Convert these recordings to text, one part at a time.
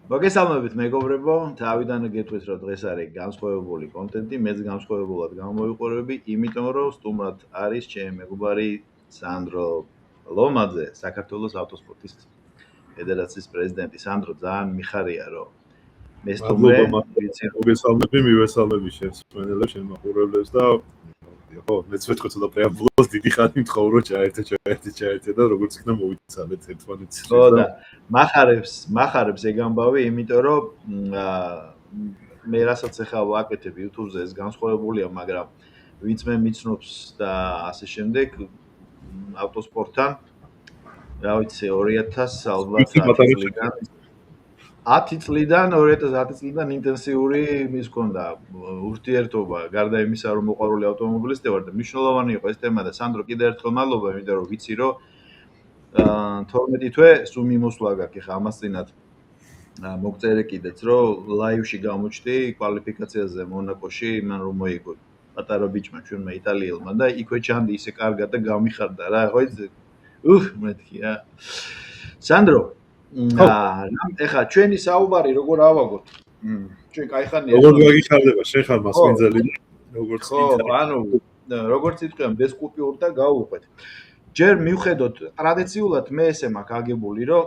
მოგესალმებით მეგობრებო, თავიდან გეტყვით რომ დღეს არის განსხვავებული კონტენტი, მეც განსხვავებულად გამოვიყურები, იმიტომ რომ სტუმრად არის ჩემი მეგობარი სანდრო ლომაძე, საქართველოს ავტოსპორტის ფედერაციის პრეზიდენტი. სანდრო, ძალიან მიხარია რომ მე სტუმრე, მოგესალმები, მივესალმები შენს მენელებს, შენ მაყურებლებს და ხო, მეც ვეთქვი ცოტა პრეამბულოს დიდი ხანი მთხოვრო ჩაერთე და როგორც იქნა მოვიცალეთ ერთმანეთს. ხო და მახარებს ეგ ამბავი, იმიტომ რომ მე რასაც ახლა ვაკეთებ YouTube-ზე ეს განსხვავებულია, მაგრამ ვინც მე მიცნობს და ასე შემდეგ ავტოსპორტთან, რა ვიცი 2000 ალბათ 10 წლიდან 2010 წლიდან ინტენსიური ის ქონდა ურთიერთობა, გარდა იმისა რომ მოყვარული ავტომობილისტი ვარ და მნიშვნელოვანი იყო ეს თემა და სანდრო კიდევ ერთხელ მადლობა, იმიტომ რომ ვიცი რომ 12 თვე სულ მიმოსვლა გაქვს ახლა ამას წინათ მოგწერე კიდეც რომ ლაივში გამოჩდი კვალიფიკაციაზე მონაკოში იმან რომ მოიგო პატარა ბიჭმა ჩვენმა იტალიელმა და იქვე ჩანდი ისე კარგად და გამიხარდა რა ხო იცი მეთქი რა სანდრო ეხა ჩვენი საუბარი როგორ ავაგოთ ჩვენ кайხანია როგორ გაგიხარდება შენ ხარ მასპინძელი როგორც ხო ანუ როგორც იტყვიან ბესკუპიურ და გაუყვეთ ჯერ მივხედოთ ტრადიციულად მე ესე მაქვს აგებული რომ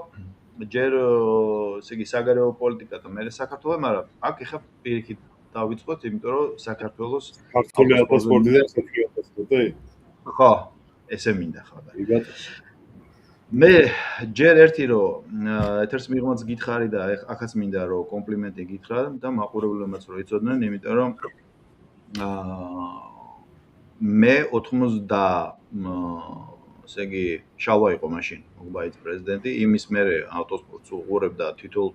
ჯერ ესე იგი საგარეო პოლიტიკა და მე საქართველოს მაგრამ აქ ეხა პირიქით დავიწყოთ იმიტომ რომ საქართველოს ქართული ავტოსპორტი და მსოფლიო ავტოსპორტი ხო ესე მინდა ხო და მე ჯერ ერთი რომ ეთერს მიღმაც გითხარი და ახაც მინდა რომ კომპლიმენტი გითხრა და მაყურებლებმაც რომ იცოდნენ იმიტომ რომ მე 80 ესე იგი შალვა იყო მაშინ უბაიც პრეზიდენტი იმის მერე ავტოსპორტს უყურებდა თითოეულ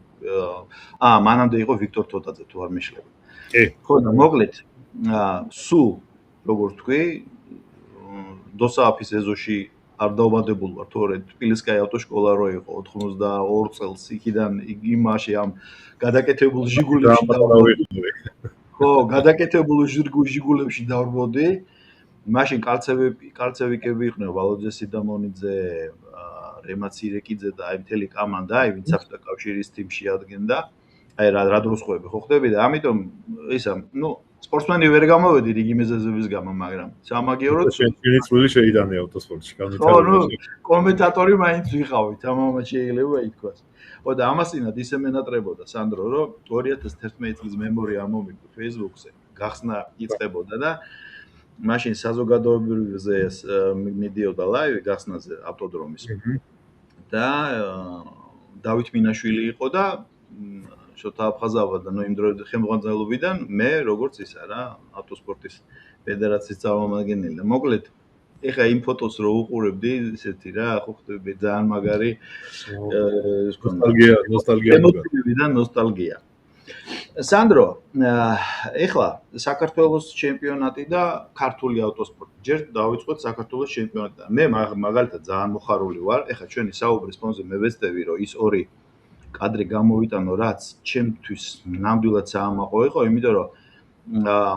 მანამდე იყო ვიქტორ თოტაძე თუ არ მეშლები ხო და მოკლედ სულ როგორც თქვი დოსააფის ეზოში არ დაუბადებულ ვარ თორე თბილისკაი ავტოშკოლა რო იყო 82 წელს იქიდან იმაში ამ გადაკეთებულ ჟიგულებში დავბრუნდი ხო გადაკეთებულ ჟიგულებში დავბრუნდი მაშინ კალცევიკები იყვნენ ვალოდე სიდამონიძე რემაც ირეკიძე და აი მთელი კომანდა აი ვინც საფთა კავშირის თიმში ადგენდა აი რა დროს ხვები ხო ხდები და ამიტომ ისა ნუ სპორტსმენი ვერ გამოვედი რიგი მეზეზების გამო მაგრამ სამაგიეროდ შენი წვლილი შეიტანე ავტოსპორტში ხო ნუ კომენტატორი მაინც ვიყავით ამამა შეიძლება ითქვას ხო და ამასინად ისე მენატრებოდა სანდრო რომ 2011 წლის მემორია ამომიგო Facebook-ზე გახსნა იწყებოდა და მაშინ საზოგადოებრივზე მიდიოდა ლაივი გახსნაზე ავტოდრომის და დავით მინაშვილი იყო და შოთა აფხაზავა და იმ ხელმძღვანელობიდან მე როგორც ისა რა ავტოსპორტის ფედერაციის წარმომადგენელი და მოკლედ ეხა იმ ფოტოს რო უყურებდი ესეთი რა ხო ხდები ძალიან მაგარი ნოსტალგია სანდრო ეხლა საქართველოს ჩემპიონატი და ქართული ავტოსპორტი ჯერ დავიწყოთ საქართველოს ჩემპიონატი და მე მაგალითად ძალიან მოხარული ვარ ეხლა ჩვენი საუბრის ფონზე მე ვეცდები რომ ის ორი კადრი გამოვიტანო რაც ჩემთვის ნამდვილად საამაყო იყო იმიტომ რომ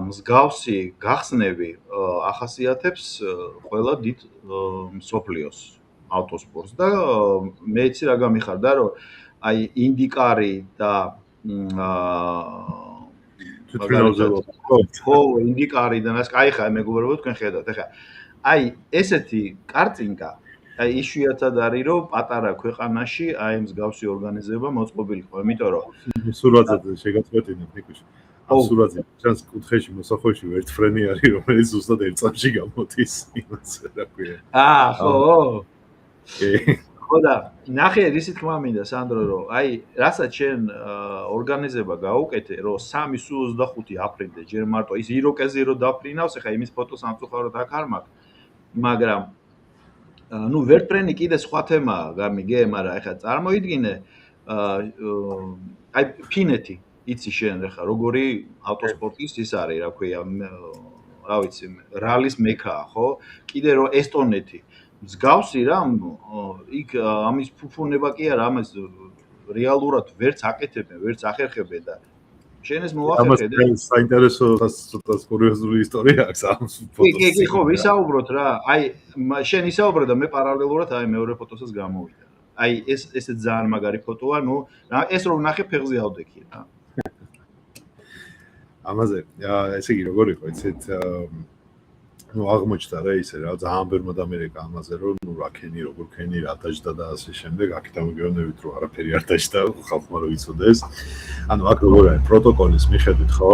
მსგავსი გახსნები ახასიათებს ყველა დიდ მსოფლიოს ავტოსპორტს და მე იცი რა გამიხარდა რომ აი ინდიკარი და ხო ინდიკარიდან ასე აი ხა მეგობრებო თქვენ ხედავთ ეხა აი ესეთი კარწინკა აი იშვიათად არის რომ პატარა ქვეყანაში აი მსგავსი ორგანიზება მოწყობილი ხო იმიტომ რომ სურათზე შეგაწყვეტინებ ნიკუშ სურათზე ჩანს კუთხეში მოსახვეში ერთ ფრენი არის რომელიც ზუსტად ერთ წამში გამოდის იმას რა ქვია ხო ხო და ნახე რისი თქმა მინდა სანდრო რომ აი რასაც შენ ორგანიზება გაუკეთე რომ 3-25 აპრილზე ჯერ მარტო ის იროკეზე რო დაფრინავს ეხა იმის ფოტოს ამწუხაროთ აქ არ მაქვს მაგრამ ну ვერტფრენი კიდე სხვა თემაა გამიგე მაგრამ ეხა წარმოიდგინე აი ფინეთი იცი შენ ეხა როგორი ავტოსპორტის ის არის რა ქვია რა ვიცი რალის მექაა ხო კიდე რომ ესტონეთი მსგავსი რა იქ ამის ფუფუნება კი არა ამას რეალურად ვერც აკეთებენ ვერც ახერხებენ და შენ ეს მოახერხე და საინტერესო ცოტა კურიოზული ისტორია აქვს ამ ფოტოს კი ხო ვისაუბროთ რა აი შენ ისაუბრე და მე პარალელურად აი მეორე ფოტოსაც გამოვიდა აი ესე ძალიან მაგარი ფოტოა, ნუ ეს რომ ნახე ფეხზე ავდექი რა. ამაზე ესე იგი როგორ იყო იცით ნუ აღმოჩნდა რა ისე რა ძალიან ბევრმა დამერეკა ამაზე რომ ნუ რა ქენი როგორ ქენი რა დაჯდა და ასე შემდეგ აქ დამიგეონებით რომ არაფერი არ დაჯდა ხალხმა რო იცოდეს ანუ აქ როგორ არის პროტოკოლის მიხედვით ხო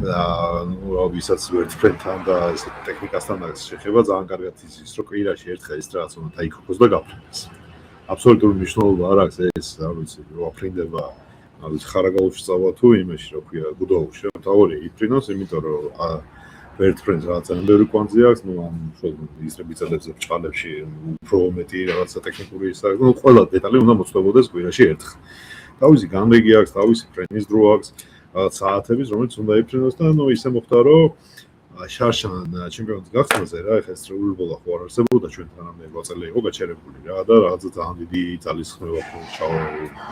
ნუ ვისაც ვერტფრენთან და ეს ტექნიკასთან შეხება ძალიან კარგად იცის რომ კვირაში ერთხელ ის რაღაც უნდა დაიქოქოს და გაფრინდეს აბსოლუტური მნიშვნელობა არ აქვს ეს რა ვიცი რომ აფრინდება ანუ ხარაგაულში წავა თუ იმაში რა ქვია გუდაულში რა თავი იფრინოს იმიტომ რომ ვერტფრენს რაღაც ძალიან ბევრი კვანძი აქვს ნუ ამ ისრები მიწადებზე ბჭყალებში უფრო მეტი რაღაცა ტექნიკური ის არის ნუ ყველა დეტალი უნდა მოწვევოდეს კვირაში ერთხელ თავისი განდეგი აქვს თავისი ფრენის დრო აქვს რაღაც საათების რომელიც უნდა იფრინოს და ნუ ისე მოხდა რომ შარშან ჩემპიონატის გახსნაზე რა ეხლა ეს რეულბოლა ხო არ არსებობდა ჩვენთან ამ გვაწელი იყო გაჩერებული რა და რაღაცა ძალიან დიდი ძალისხმევა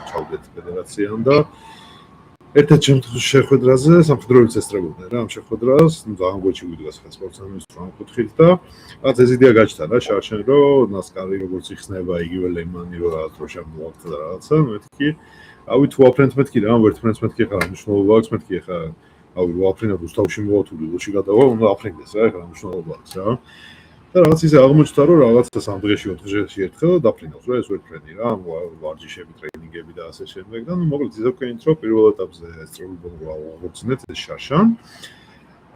ჩავდეთ ფედერაციამ და ერთად შემთხვევაში შეხვედრაზე სამხედროებიც ესწრებოდნენ რა ამ შეხვედრას ძალიან გოჩი ვიდგას ხა სპორტს სამინისტროს ამ კუთხით და რაღაც ეს იდეა გაჩნდა რა შარშან რომ ნასკარი როგორც იხსნება იგივე ლეიმანი რო რაღაც რო შემოაქვს და რაღაცა მეთქი ავი თუ აფრენთ მეთქი რა ვერტფრენს მეთქი ხა მნიშვნელობა აქვს მეთქი ხა ავი რო აფრენად უსტავში მოვათული ლუჩი გადავა უნდა აფრენდეს რა ხა მნიშვნელობა აქვს რა და რაღაც ისე აღმოჩნდა რომ რაღაცა 3 დღეში 4 დღეში ერთხელ დაფრინავს რა ეს ვერტფრენი რა ვარჯიშები ტრეინინგები და ასე შემდეგ და ნუ მოკლედ ისე ვქენით რომ პირველ ეტაპზე ეს წრეულბოლო აღოჩინეთ ეს შარშან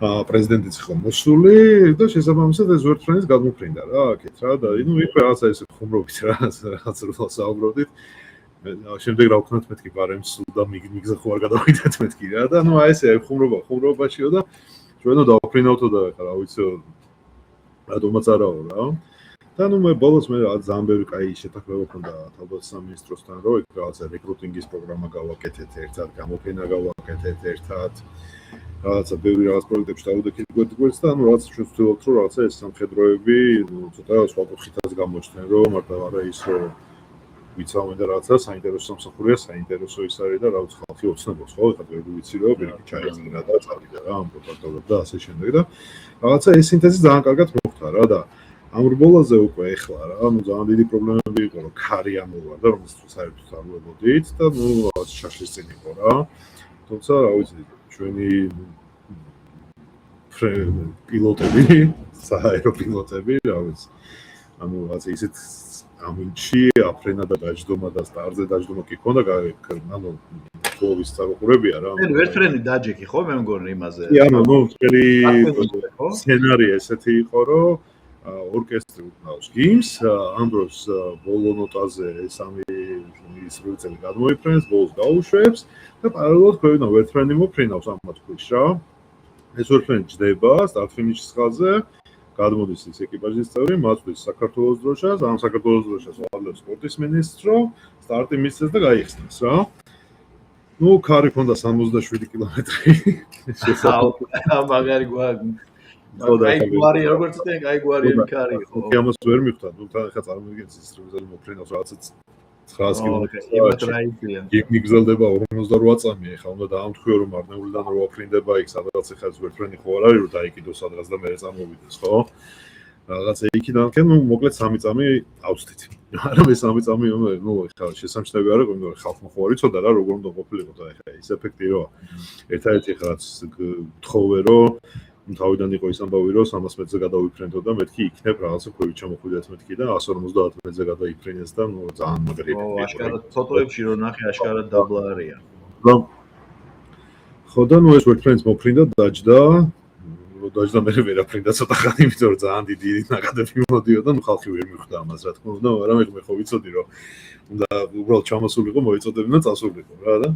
პრეზიდენტიც იყო მოსული და შესაბამისად ეს ვერტფრენის გადმოფრინდა რა აქეთ რა და ნუ იქ რაღაცა ესე ხუმრობით რა რაღაც რო საუბრობდით შემდეგ რა ვქნათ მეთქი ბარემს და მიგზა ხო არ გადავიდეთ მეთქი რა და ნუ აი ესე ხუმრობაშიო და ჩვენო დავფრინავთო და ხა რა ვიცი რატომაც არაო რა და ნუ მე ბოლოს მე ძალიან ბევრი კაი შეთანხმება მქონდა თავდაცვის სამინისტროსთან რომ ეგ რაღაცა რეკრუტინგის პროგრამა გავაკეთეთ ერთად გამოფენა გავაკეთეთ ერთად რაღაცა ბევრი რაღაც პროექტებში დავუდექით გვერდს და ნუ რაღაც ჩვენ ვცდილობთ რომ რაღაცა ეს სამხედროები ცოტა სხვა კუთხითაც გამოჩნდნენ რომ მარტო არა ის რომ ვიცავენ და რაღაცა საინტერესო სამსახურია საინტერესო ის არის და რაღაც ხალხი ოცნებობს ხო ეხლა ვერ ვიცი რომ პირიქით ჩაიძინა და წავიდა რა ამ პროტოკოლებს და ასე შემდეგ და რაღაცა ეს სინთეზი ძალიან კარგად მოხდა რა და ამ რბოლაზე უკვე ეხლა რა ნუ ძალიან დიდი პრობლემები იყო რომ ქარი ამოვარდა რომელსაც საერთოდ არ ვებოდით და ნუ რაღაც შაშლის წინ იყო რა თუმცა რა ვიცი ჩვენი პილოტები სააერო პილოტები რა ვიცი ანუ რაღაც ისეთ ამინჩი აფრენა და დაჯდომა და სტარზე დაჯდომა კი ქონდა ანუ ფოვის წარმოყურებია რა ანუ ვერტფრენი დაჯექი ხო მე მგონი იმაზე კი ანუ ნუ წელი სცენარი ესეთი იყო რომ ორკესტრი უკრავს გიმს ამ დროს ბოლო ნოტაზე სამი ის რიცხვი გადმოიფრენს ბოლოს გაუშვებს და პარალელურად ქვევიდან ვერტფრენი მოფრინავს ამ თქვის რა ეს ვერტფრენი ჯდება სტარტ-ფინიშის ხაზზე გადმოდის ის ეკიპაჟის წევრი, მაწვდის საქართველოს დროშას, ამ საქართველოს დროშას ვალებს სპორტის მინისტრო, სტარტი მისცეს და გაიხსნეს რა. ნუ ქარი ქონდა 67 კილომეტრი. მაგარი გვარი. აი გვარი როგორც თქვენ, აი გვარი ქარი ხო. ამას ვერ მივხვდა, ნუ თან ხა წარმოგიდგენთ ის რეზერვ მოფრინავს რაღაცა 900 კილომეტრი. მიგზელდება 48 წამი, ხა უნდა დაამთხვიო რომ მარნეულიდან რო აფრინდება იქ სადღაც ხა ვერტფრენი ხო არ არის რომ დაიკიდოს სადღაც და მე წამოვიდეს ხო? რაღაც იქიდან კი ნუ მოკლედ 3 წამი ავწდით. არა მე 3 წამი ნუ ხა შესამჩნევი არ იყო, იმიტომ რომ ხალხმა ხო არ იცოდა რა როგორ უნდა ყოფილიყო და ხა ის ეფექტი რო ერთადერთი ხა რაც გთხოვე რომ თავიდან იყო ის ამბავი რომ 300 მეტრზე გადავიფრენდო და მეთქი იქნებ რაღაცა ქვევით ჩამოხვიდეთ მეთქი და 150 მეტრზე გადაიფრენეს და ნუ ძალიან მაგარი იყო. აშკარად ფოტოებში რო ნახე აშკარად დაბლა არიან. ხო და ნუ ეს ვერტფრენს მოფრინდა დაჯდა დაჯდა მე ვერაფრინდა ცოტა ხანი იმიტომ რომ ძალიან დიდი ნაკადები მოდიოდა ნუ ხალხი ვერ მიხვდა ამას რა თქმა უნდა მაგრამ მე ხო ვიცოდი რომ უნდა უბრალოდ ჩამოსულიყო მოიწოდებინა და წასულიყო რა და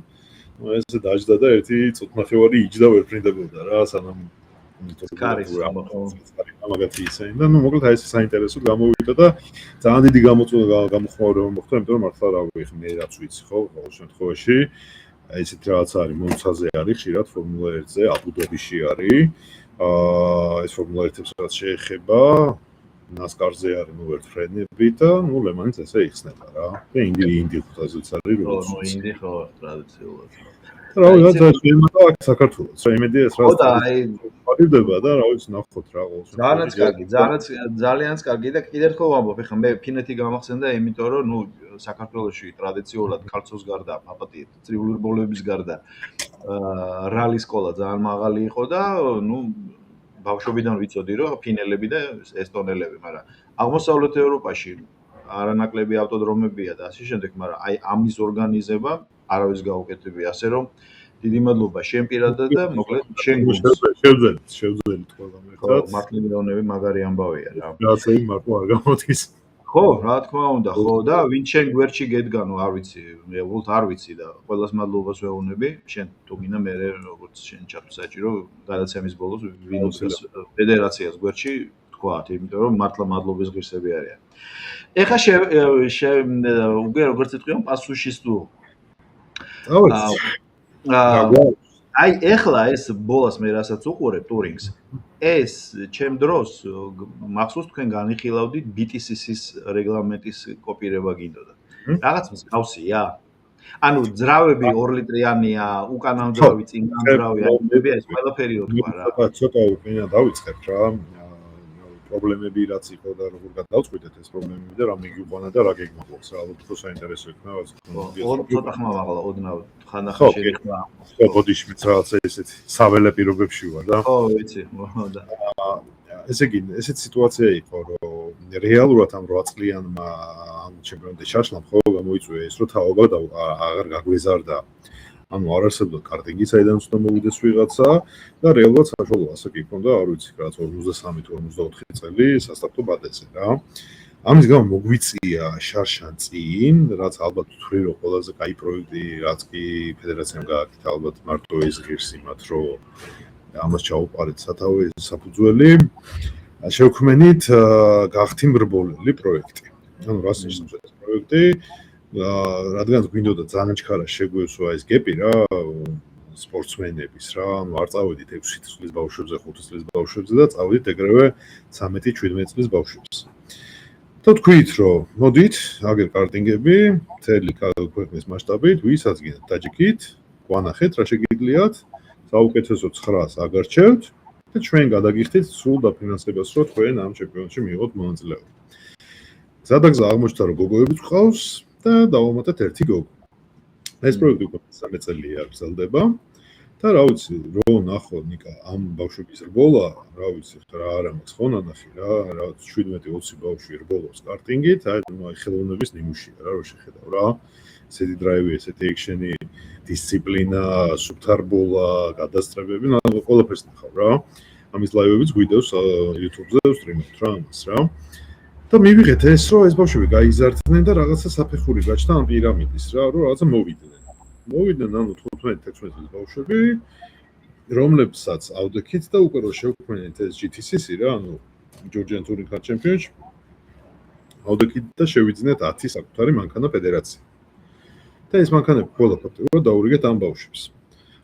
ნუ ესე დაჯდა და ერთი წუთნახევარი იჯდა ვერფრინდებოდა რა სანამ კარის ამაგათი ისე და ნუ მოკლედ აი ეს საინტერესო გამოვიდა და ძალიან დიდი გამოხმაურება მოხდა იმიტომ რომ მართლა რა ვიცი მე რაც ვიცი ხო ყოველ შემთხვევაში აი ესეთ რაღაც არის მონცაზე არის ხშირად ფორმულა 1-ზე აბუ-დაბიში არის ეს ფორმულა 1-ს რაც შეეხება ნასკარზე არის ნუ ერთ ფრენები და ნუ ლემანიც ესე იხსნება რა. და ინდი ხუთაზეც არის როგორც. ნუ ინდი ხო ტრადიციულად. რა ვიცი, რა შემოდა აქ საქართველოს. რა იმედია ეს რა. ხო და აი ვარდება და რა ვიცი ნახოთ რა ყოველთვის. ძალიან კარგი და კიდევ ერთხელ ვამბობ, ეხლა მე ფინეთი გამახსენდა, იმიტომ რომ ნუ საქართველოში ტრადიციულად კალცოს გარდა, აპატიეთ, წრიული ბოლოების გარდა რალის სკოლა ძალიან მაღალი იყო და ნუ ბავშვობიდან ვიცოდი რომ ფინელები და ესტონელები, მაგრამ აღმოსავლეთ ევროპაში არანაკლები ავტოდრომებია და ასე შემდეგ, მაგრამ აი ამის ორგანიზება არავის გაუკეთებია, ასე რომ დიდი მადლობა შენ პირადად და მოკლედ შენ შევძელით ყველა ერთად. მართლმადიდებლები მაგარი ამბავია რა. რაცა იმ მარტო არ გამოდის. ხო, რა თქმა უნდა, ხო და ვინ შენ გვერდში გედგანო, არ ვიცი, მე ვულთ არ ვიცი და ყველას მადლობას ვეუბნები, შენ თუ გინდა მე როგორც შენ ჩართო საჭირო გადაცემის ბოლოს ვინ უწევს ფედერაციას გვერდში თქვათ, იმიტომ რომ მართლა მადლობის ღირსები არიან. ეხლა უკვე როგორც იტყვიან პასუხისტუ. აი ეხლა ეს ბოლას მე რასაც უყურებ ტურინგს ეს ჩემ დროს მახსოვს თქვენ განიხილავდით BTCC-ის რეგლამენტის კოპირება გინდოდა. რაღაც მსგავსია? ანუ ძრავები 2 ლიტრიანია, უკანამძრავი, წინამძრავი, აი ეს ყველაფერი რო თქვა რა. ცოტა უკენა დავიწყებ რა. პრობლემები რაც იყო და როგორ გადავწყვიტეთ ეს პრობლემები და რა მიგიყვანა და რა გეგმავს რა ალბათ უფრო საინტერესო იქნება ცოტა ხმა მაღლა ოდნავ ხანახა შეიძლება ხო ბოდიშმიც რაღაცა ესეთი საველე პირობებში ვარ და ხო ვიცი და ესე იგი ესეთი სიტუაცია იყო რომ რეალურად ამ 8 წლიანმა ამ ჩემპიონატის შაშლამ ხო გამოიწვია ეს რომ თაობა და აღარ გაგვეზარდა ანუ არ არსებობდა კარტინგი, საიდან უნდა მოვიდეს ვიღაცა და რეალურად საშუალო ასაკი ჰქონდა, არ ვიცი, რაც 53-54 წელი სასტარტო ბატეზე რა. ამის გამო მოგვიწია შარშან წინ, რაც ალბათ ვთვლი რომ ყველაზე კაი პროექტი, რაც კი ფედერაციამ გააკეთა, ალბათ მარტო ეს ღირს იმათ, რომ ამას ჩაუყარეთ სათავე საფუძველი. შევქმნით გახთი მრბოლელი პროექტი. ანუ რას ნიშნავს ეს პროექტი? რადგან გვინდოდა ძალიან ჩქარა შეგვეცვა ეს გეპი რა სპორტსმენების რა ანუ არ წავედით 6 წლის ბავშვებზე 5 წლის ბავშვებზე და წავედით ეგრევე 13-17 წლის ბავშვებს. და თქვით რომ მოდით აგერ კარტინგები მთელი ქვეყნის მასშტაბით ვისაც გინდათ დაჯიქით გვანახეთ რა შეგიძლიათ საუკეთესო 9-ს აგარჩევთ და ჩვენ გადაგიხდით სულ დაფინანსებას რომ თქვენ ამ ჩემპიონატში მიიღოთ მონაწილეობა. სადაგზა აღმოჩნდა რომ გოგოებიც ყავს და დავამატეთ ერთი გოგო. ეს პროექტი უკვე 13 წელია გრძელდება და რა ვიცი, რო ნახო ნიკა ამ ბავშვების რბოლა, რა ვიცი, რა არა მაქვს ხო ნანახი რა, 17-20 ბავშვი რბოლობს კარტინგით, აი ხელოვნების ნიმუშია რა, რო შეხედავ რა. ესეთი დრაივი, ესეთი ექშენი, დისციპლინა, სუფთარბოლა, გადასწრებები, ნუ ყველაფერს ნახავ რა. ამის ლაივებიც გვიდევს YouTube-ზე ვსტრიმებთ რა ამას რა. და მივიღეთ ეს რომ ეს ბავშვები გაიზარდნენ და რაღაცა საფეხური გაჩნდა ამ პირამიდის რა რომ რაღაცა მოვიდნენ ანუ 15-16 წლის ბავშვები რომლებსაც ავდექით და უკვე რომ შევქმნით ეს GTCC რა ანუ Georgian Touring Car Championship ავდექით და შევიძინეთ 10 საკუთარი მანქანა ფედერაცია და ეს მანქანები ყველა ფაქტობრივად დაურიგეთ ამ ბავშვებს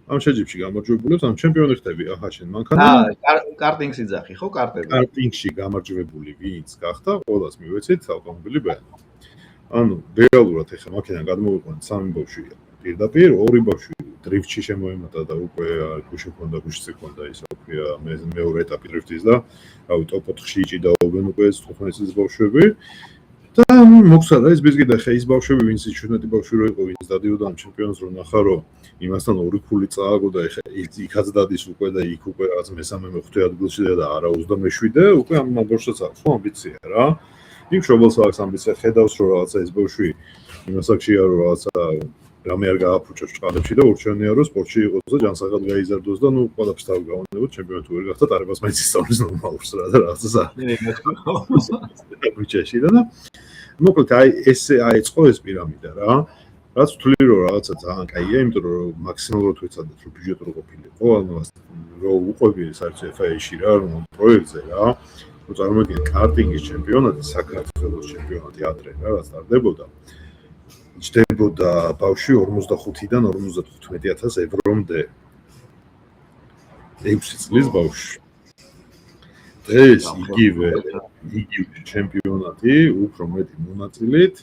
ამ შეჯიბში გამარჯვებულებს ამ ჩემპიონი ხდები ახლა შენ მანქანა კარტინგში ძახი ხო კარტები კარტინგში გამარჯვებული ვინც გახდა ყველას მივეცით ავტომობილი ბ ანუ რეალურად ახლა მანქანა გადმოვიყვანეთ 3 ბავშვი პირდაპირ 2 ბავშვი დრიფტში შემოემატა და უკვე გუში ჰქონდა გუშიც ჰქონდა ის ოქია მეორე ეტაპი დრიფტის და რავი ტოპ 4-ში იჭიდაობენ უკვე 15 წლის ბავშვები და მოგცადა ეს ბიზგი და ხა ის ბავშვები ვინც 17 ბავშვი რო იყო ვინც დადიოდა ამ ჩემპიონს რო ნახა რომ იმასთან 2 ქული წააგო და ხა იქაც დადის უკვე და იქ უკვე რაც მესამე მეხუთე ადგილში და არა 27-ე უკვე ამ ბავშვსაც აქვს ხო ამბიცია რა იქ შობელს აქვს ამბიცია ხედავს რომ რაღაცა ეს ბავშვი იმასაკშია რომ რაღაცა რამე არ გააფუჭოს ჭყალებში და ურჩევნია რომ სპორტში იყოს და ჯანსაღად გაიზარდოს და ნუ ყველაფერს თავი გავანებოთ ჩემპიონატი ვერ გახდა ტარებას მაინც ისწავლის ნორმალურს რა და რაღაცა ბიჭეში და მოკლედ აი ესე აეწყო ეს პირამიდა რა რაც ვთვლი რომ რაღაცა ძალიან კაია იმიტომ რომ მაქსიმალურად ვეცადეთ რომ ბიუჯეტი რო ყოფილიყო ანუ რომ უყვები საერთოდ FIA-ში რა რომ პროექტზე რა რომ წარმოგიდგენთ კარტინგის ჩემპიონატი საქართველოს ჩემპიონატი ადრე რა რაც ტარდებოდა ჯდებოდა ბავშვი 45-დან 55,000 ევრომდე 6 წლის ბავშვი დღეს იგივე ჩემპიონატი უფრო მეტი მონაწილით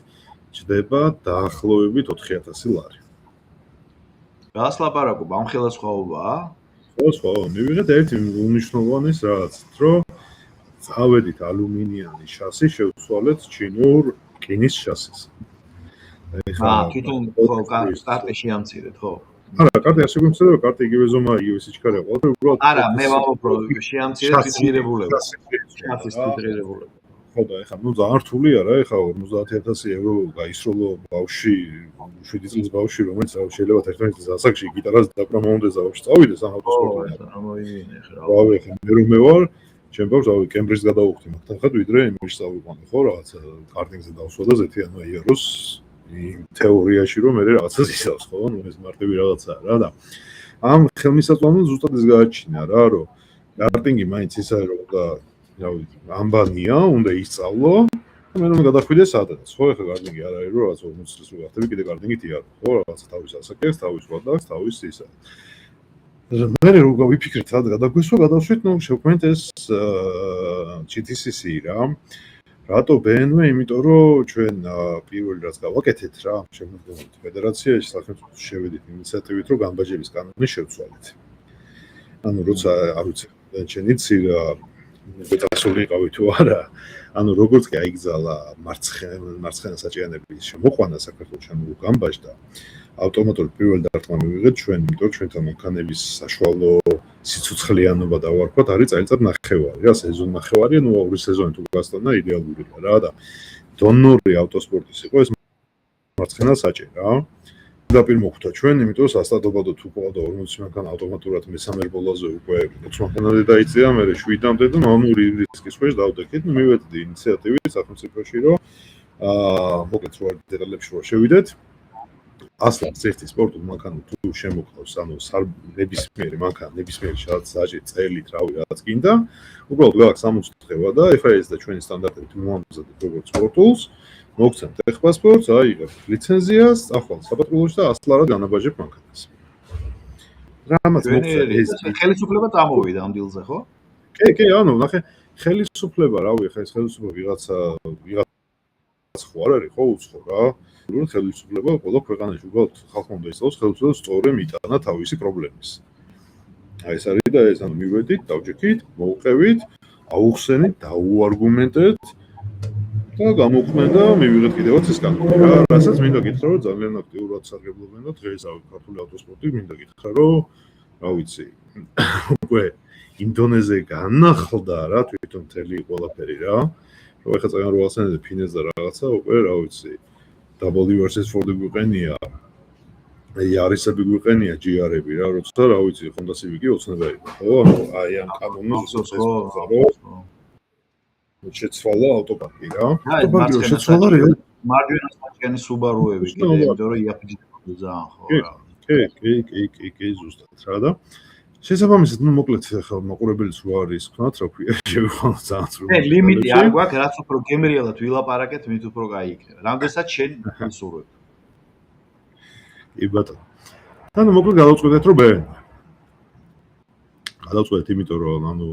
ჯდება დაახლოებით 4000 ლარი. რას ლაპარაკობ, ამ ხელა სხვაობაა? ხო, მივიღეთ ერთი უნიშნულოვანეს რაღაც, რომ წავედით ალუმინიანის შასი შევცვალეთ ჩინურ რკინის შასის. თვითონ კარტი შეამცირეთ, ხო? არა, კარტი ასე გვიმცირდება, კარტი იგივე ზომა, იგივე სიჩქარე ყავთ, უბრალოდ არა, მე ვამბობ, რომ შეამცირეთ თვითღირებულება. შასის თვითღირებულება. ხო და ეხლა ნუ ძალიან რთულია რა, ეხლა 50000 евро გაისროლო ბავშვი, 7 წლის ბავშვი, რომელიც შეიძლება 11 წლის ასაკში გიტარას დაკრამონდეს ბავშვი წავიდეს ამ ავტოსპორტში. ამოიდინე ხა. რავი, ეხლა მე ვარ, ჩემ ბავშვს რავი, კემბრიჯს გადავუხდი მაგთან, ვიდრე იმაში წავიყვანე, ხო, რაღაცა კარტინგზე დავსვა და ზეთიანო აიაროს თეორიაში რომ მე რაღაცას ისავს, ხო, ნუ ეს მარტივი რაღაცაა რა და ამ ხელმისაწვდომელს ზუსტად ეს გააჩინა რა, რომ კარტინგი მაინც ისაა რომ და რავი, ამბანია, უნდა ისწავლო. მე რომ გადახვიდე სადაც, ხო, ეხლა კარტინგი არ არის რომ რაღაც 40 წელს ვიღახდები, კიდე კარტინგით იარო, ხო, რაღაც თავის ასაკებს, თავის ვადაკს, თავის ისა. მე რომ გავიფიქრეთ რა გადაგვესვა, გადავშვით, ნუ შევქმნით ეს GTCC რა. რატო BMW? იმიტომ რომ ჩვენ პირველი რაც გავაკეთეთ რა, შემოგვიდეთ ფედერაციაში, სახელმწიფოში შევედით ინიციატივით, რომ გამბაჯების კანონი შევცვალეთ. ანუ როცა არ ვიცი, ჩვენი ცირა მეტასული ყავი თუ არა, ანუ როგორც კი აიგზალა მარცხენა საჭიანების შემოყვანა საქართველოს ანუ გამბაჯდა, ავტომატურად პირველ დარტყმა მივიღეთ ჩვენ, იმიტომ ჩვენთან მანქანების საშუალო სიცოცხლეანობა დავარქვათ, არის წელიწად ნახევარი, რა სეზონ ნახევარია, ნუ ორი სეზონი თუ გასტანა იდეალურია რა და დონორი ავტოსპორტის იყო ეს მარცხენა საჭე რა. დაპირ მოხვდა ჩვენ, იმიტომ რომ სასტატობადო თუ ყავდა 40 მანქანა ავტომატურად მესამე ბოლოზე უკვე 20 მანქანაზე დაიწია, მე 7-მდე და ნორმალური რისკის ქვეშ დავდექით, ნუ მივედი ინიციატივით სახელმწიფოში, რომ მოკლედ რო დეტალებში რო შევიდეთ. ასლაც ერთი სპორტულ მანქანა თუ შემოყავს, ანუ ნებისმიერი მანქანა, ნებისმიერი საჭი წელით, რავი, რაც გინდა, უბრალოდ გააქვს 60 დღევა და FIS და ჩვენი სტანდარტებით მოამზადეთ როგორც სპორტულს, მოგცემთ ტეხპასპორტს, აიღებთ ლიცენზიას, წახვალ საპატრულოში და 100 ლარად განაბაჟებ მანქანას. რამაც მოგცემ ეს ხელისუფლება წამოვიდა ამ დილზე, ხო? კი, ანუ ნახე, ხელისუფლება, რავი, ხა ეს ხელისუფლება ვიღაცა ხო არ არის, ხო უცხო რა. ხელისუფლება ყველა ქვეყანაში უბრალოდ ხალხმა უნდა ისწავლოს ხელისუფლებას სწორე მიტანა თავისი პრობლემის. აი ეს არის და ეს ანუ მივედით, დავჯექით, მოვყევით, აუხსენით, დაუარგუმენტეთ და გამოყვანდა მივიღეთ კიდევაც ეს კანონი რა. რასაც მინდა გითხრა, რომ ძალიან აქტიურად სარგებლობენ და დღეს ქართული ავტოსპორტი მინდა გითხრა, რომ რა ვიცი, უკვე ინდონეზე განახლდა რა თვითონ მთელი ყველაფერი რა. რომ ეხლა ძალიან რო ასენდე ფინეს და რაღაცა უკვე რა ვიცი WRC-4-ი გვიყენია, იარისები გვიყენია, GR-ები რა, როცა რა ვიცი, Honda Civic-ი ოცნება იყო, ხო? ანუ აი ამ კანონს შეცვალა ავტოპარკი რა. ავტოპარკი რო შეცვალა რა. მარჯვენა საჭიანი Subaru-ები კიდე, იმიტომ რომ იაფიჯდება ძალიან ხო რა. კი, ზუსტად რა და შესაბამისად, ნუ მოკლედ ხა მაყურებელიც რო არის, თქვათ, რა ქვია, შევიხვალოთ ძალიან სრულად. ლიმიტი არ გვაქვს, რაც უფრო გემრიელად ვილაპარაკეთ, მით უფრო გაიქნება. რამდენსაც შენ ისურვებ. კი ბატონო. ანუ მოკლედ გადავწყვეტეთ, რომ გადავწყვეტეთ, იმიტომ რომ ანუ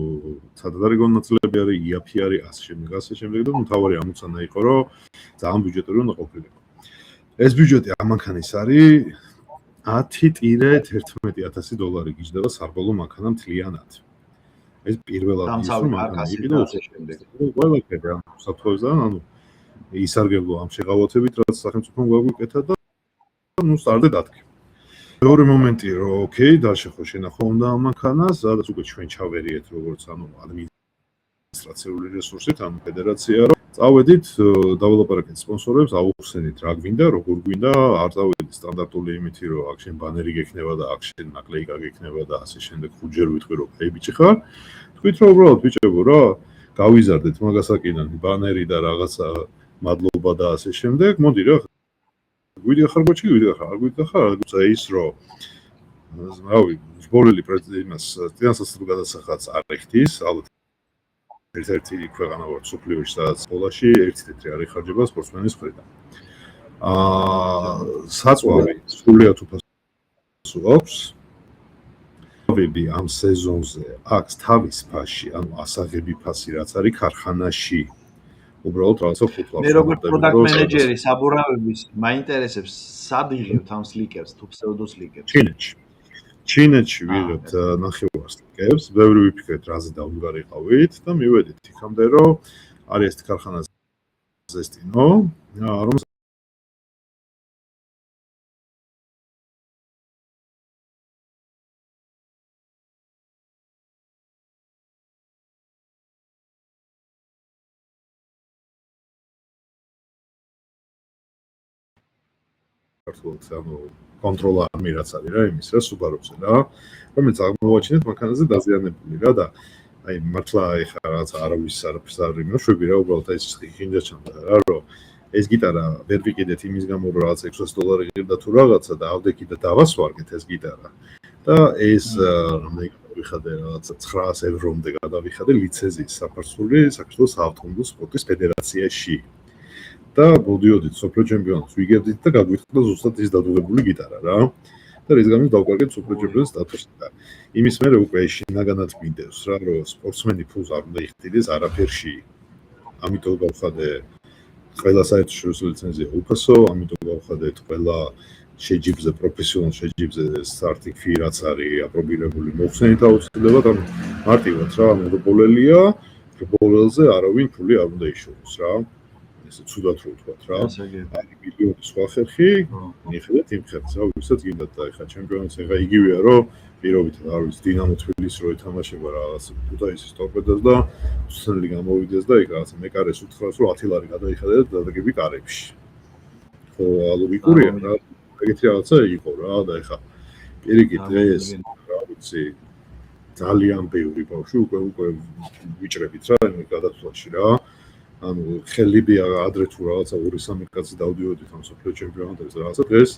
სადაც არის განაწილები არის, იაფი არის, ასე შემდეგ და მთავარი ამოცანა იყო, რომ ძალიან ბიუჯეტური უნდა ყოფილიყო. ეს ბიუჯეტი ამ მანქანის არის 10-11,000 დოლარი გიждდება საბოლოო მანქანა მთლიანად. ეს პირველად ის რომ მანქანა იყიდა ასე შემდეგ. ყველაფერი ამ საფრთხეებიდან, ანუ ისარგებლო ამ შეღავათებით, რაც სახელმწიფომ გაგვიკეთა და ნუ სტარტზე დადგა. მეორე მომენტი რომ ოკეი, დაშეხო შენახო უნდა ამ მანქანას, სადაც უკვე ჩვენ ჩავერიეთ როგორც ანუ ადმინისტრაციული რესურსით, ანუ ფედერაცია რომ წავედით, დაველაპარაკეთ სპონსორებს, აუხსენით რა გვინდა, როგორ გვინდა, არ წავედით სტანდარტული იმითი, რომ აქ შენ ბანერი გექნება და აქ შენ ნაკლეიკა გექნება და ასე შემდეგ ხუჯერ ვიტყვი რომ აი ბიჭი ხარ. თქვით რომ უბრალოდ ბიჭებო რა, გავიზარდეთ მაგასაკიდან ბანერი და რაღაცა მადლობა და ასე შემდეგ. მოდი რა. გვიდგა ხარ გოჩი, გვიდგა ხარ, არ გვიდგა ხარ, რაღაცა ის რომ რავი, სპორტული პრეზიდენტი მას ფინანსურ გადასახადს არ ეხთის, ალბათ ერთ-ერთი ქვეყანა ვარ სოფლიოში, სადაც პოლაში 1 ლიტრი არ იხარჯება სპორტსმენის მხრიდან. საწვავი სრულიად უფასო აქვს. ვები ამ სეზონზე აქვს თავის ფასში, ანუ ასაღები ფასი რაც არის ქარხანაში. უბრალოდ რაღაცა ხუთლავს. მე როგორც პროდუქტ მენეჯერი საბურავების მაინტერესებს სად იღებთ ამ სლიკერს თუ ფსევდო სლიკერს? ჩინეთში ვიღებთ ნახევარ სლიკერს, ბევრი ვიფიქრეთ რაზე დავუგარიყავით და მივედით იქამდე რომ არის ეს ქარხანა ზესტინო, რომ ქართულად ანუ კონტროლ არმი რაც არის რა იმის რა Subaru-ზე რა რომელიც აღმოვაჩინეთ მანქანაზე დაზიანებული რა და აი მართლა ეხა რაღაც არავის არაფერს არ იმოშვები რა უბრალოდ ეს ხინჯა ჩანდა რა რომ ეს გიტარა ვერ ვიყიდეთ იმის გამო რომ რაღაც $600 ღირდა თუ რაღაცა და ავდექი და დავასვარგეთ ეს გიტარა და ეს რამდენი ვიხადე რაღაც 900 ევრომდე გადავიხადე ლიცენზიის საფასური საქართველოს საავტომობილო სპორტის ფედერაციაში და მოდიოდით სოფლიო ჩემპიონატს ვიგებდით და გაგვიხდა ზუსტად ის დადუღებული გიტარა რა და რის გამოც დავკარგეთ სოფლიო ჩემპიონის სტატუსი და იმის მერე უკვე შინაგანად მინდევს რა რომ სპორტსმენი ფულს არ უნდა იხდიდეს არაფერში ამიტომ გავხადე ყველა საერთაშორისო ლიცენზია უფასო ამიტომ გავხადეთ ყველა შეჯიბზე პროფესიონალ შეჯიბზე სტარტინგ ფი რაც არის აპრობირებული მოხსენით აუცილებლად ამ მარტივად რა მონოპოლელია პროპოლელზე არავინ ფული არ უნდა იშოვოს რა ესე ცუდად რო ვთქვათ რა არის მილიონი სხვა ხერხი მიხედეთ იმ ხერხს რა ვისაც გინდათ და ეხა ჩემპიონატს ეხა იგივეა რომ პირობით არ ვიცი დინამო თბილისს რო ეთამაშება რაღაც ქუთაისის ტორპედოს და სული გამოვიდეს და იქ რაღაც მეკარეს უთხრას რომ 10 ლარი გადაიხადა და დადაგები კარებში ხო ალუბიკურია რა ეგეთი რაღაცა იყო რა და ეხა პირიქით ეს რა ვიცი ძალიან ბევრი ბავშვი უკვე ვიჭრებით რა იმ გადაწყვეტში რა ანუ ხელები ადრე თუ რაღაცა 2-3 კაცი დავდიოდით ამ სოფლიო ჩემპიონატებზე რაღაცა დღეს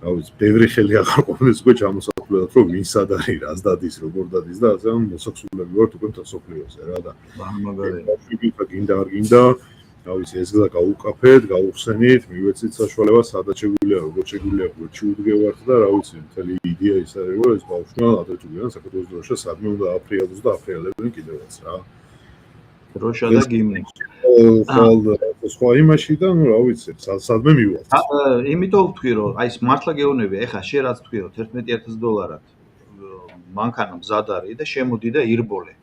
რა ვიცი ბევრი ხელი აღარ ყოფნის უკვე ჩამოსახლებლად რომ ვინ სად არის რას დადის როგორ დადის და ასე ამ მოსაქსულები ვართ უკვე მთელ სოფლიოზე რა და მაგალითად გინდა არ გინდა რა ვიცი ეს გზა გაუკაფეთ გაუხსენით მივეცით საშუალება სადაც შეგვიძლია როგორ შეგვიძლია ჩიუდგევართ და რა ვიცი მთელი იდეა ის არის რომ ეს ბავშვმა ადრე თუ გვიან საქართველოს დროშა სადმე უნდა აფრიალოს და აფრიალებენ კიდევაც რა დროშა და გიმნი სხვა იმაში და ნუ რა ვიცი სადმე მივალთ იმიტომ ვთქვი რომ აი ეს მართლა გეუბნები ეხა შენ რაც თქვი რომ $11,000 მანქანა მზად არის და შემოდი და ირბოლე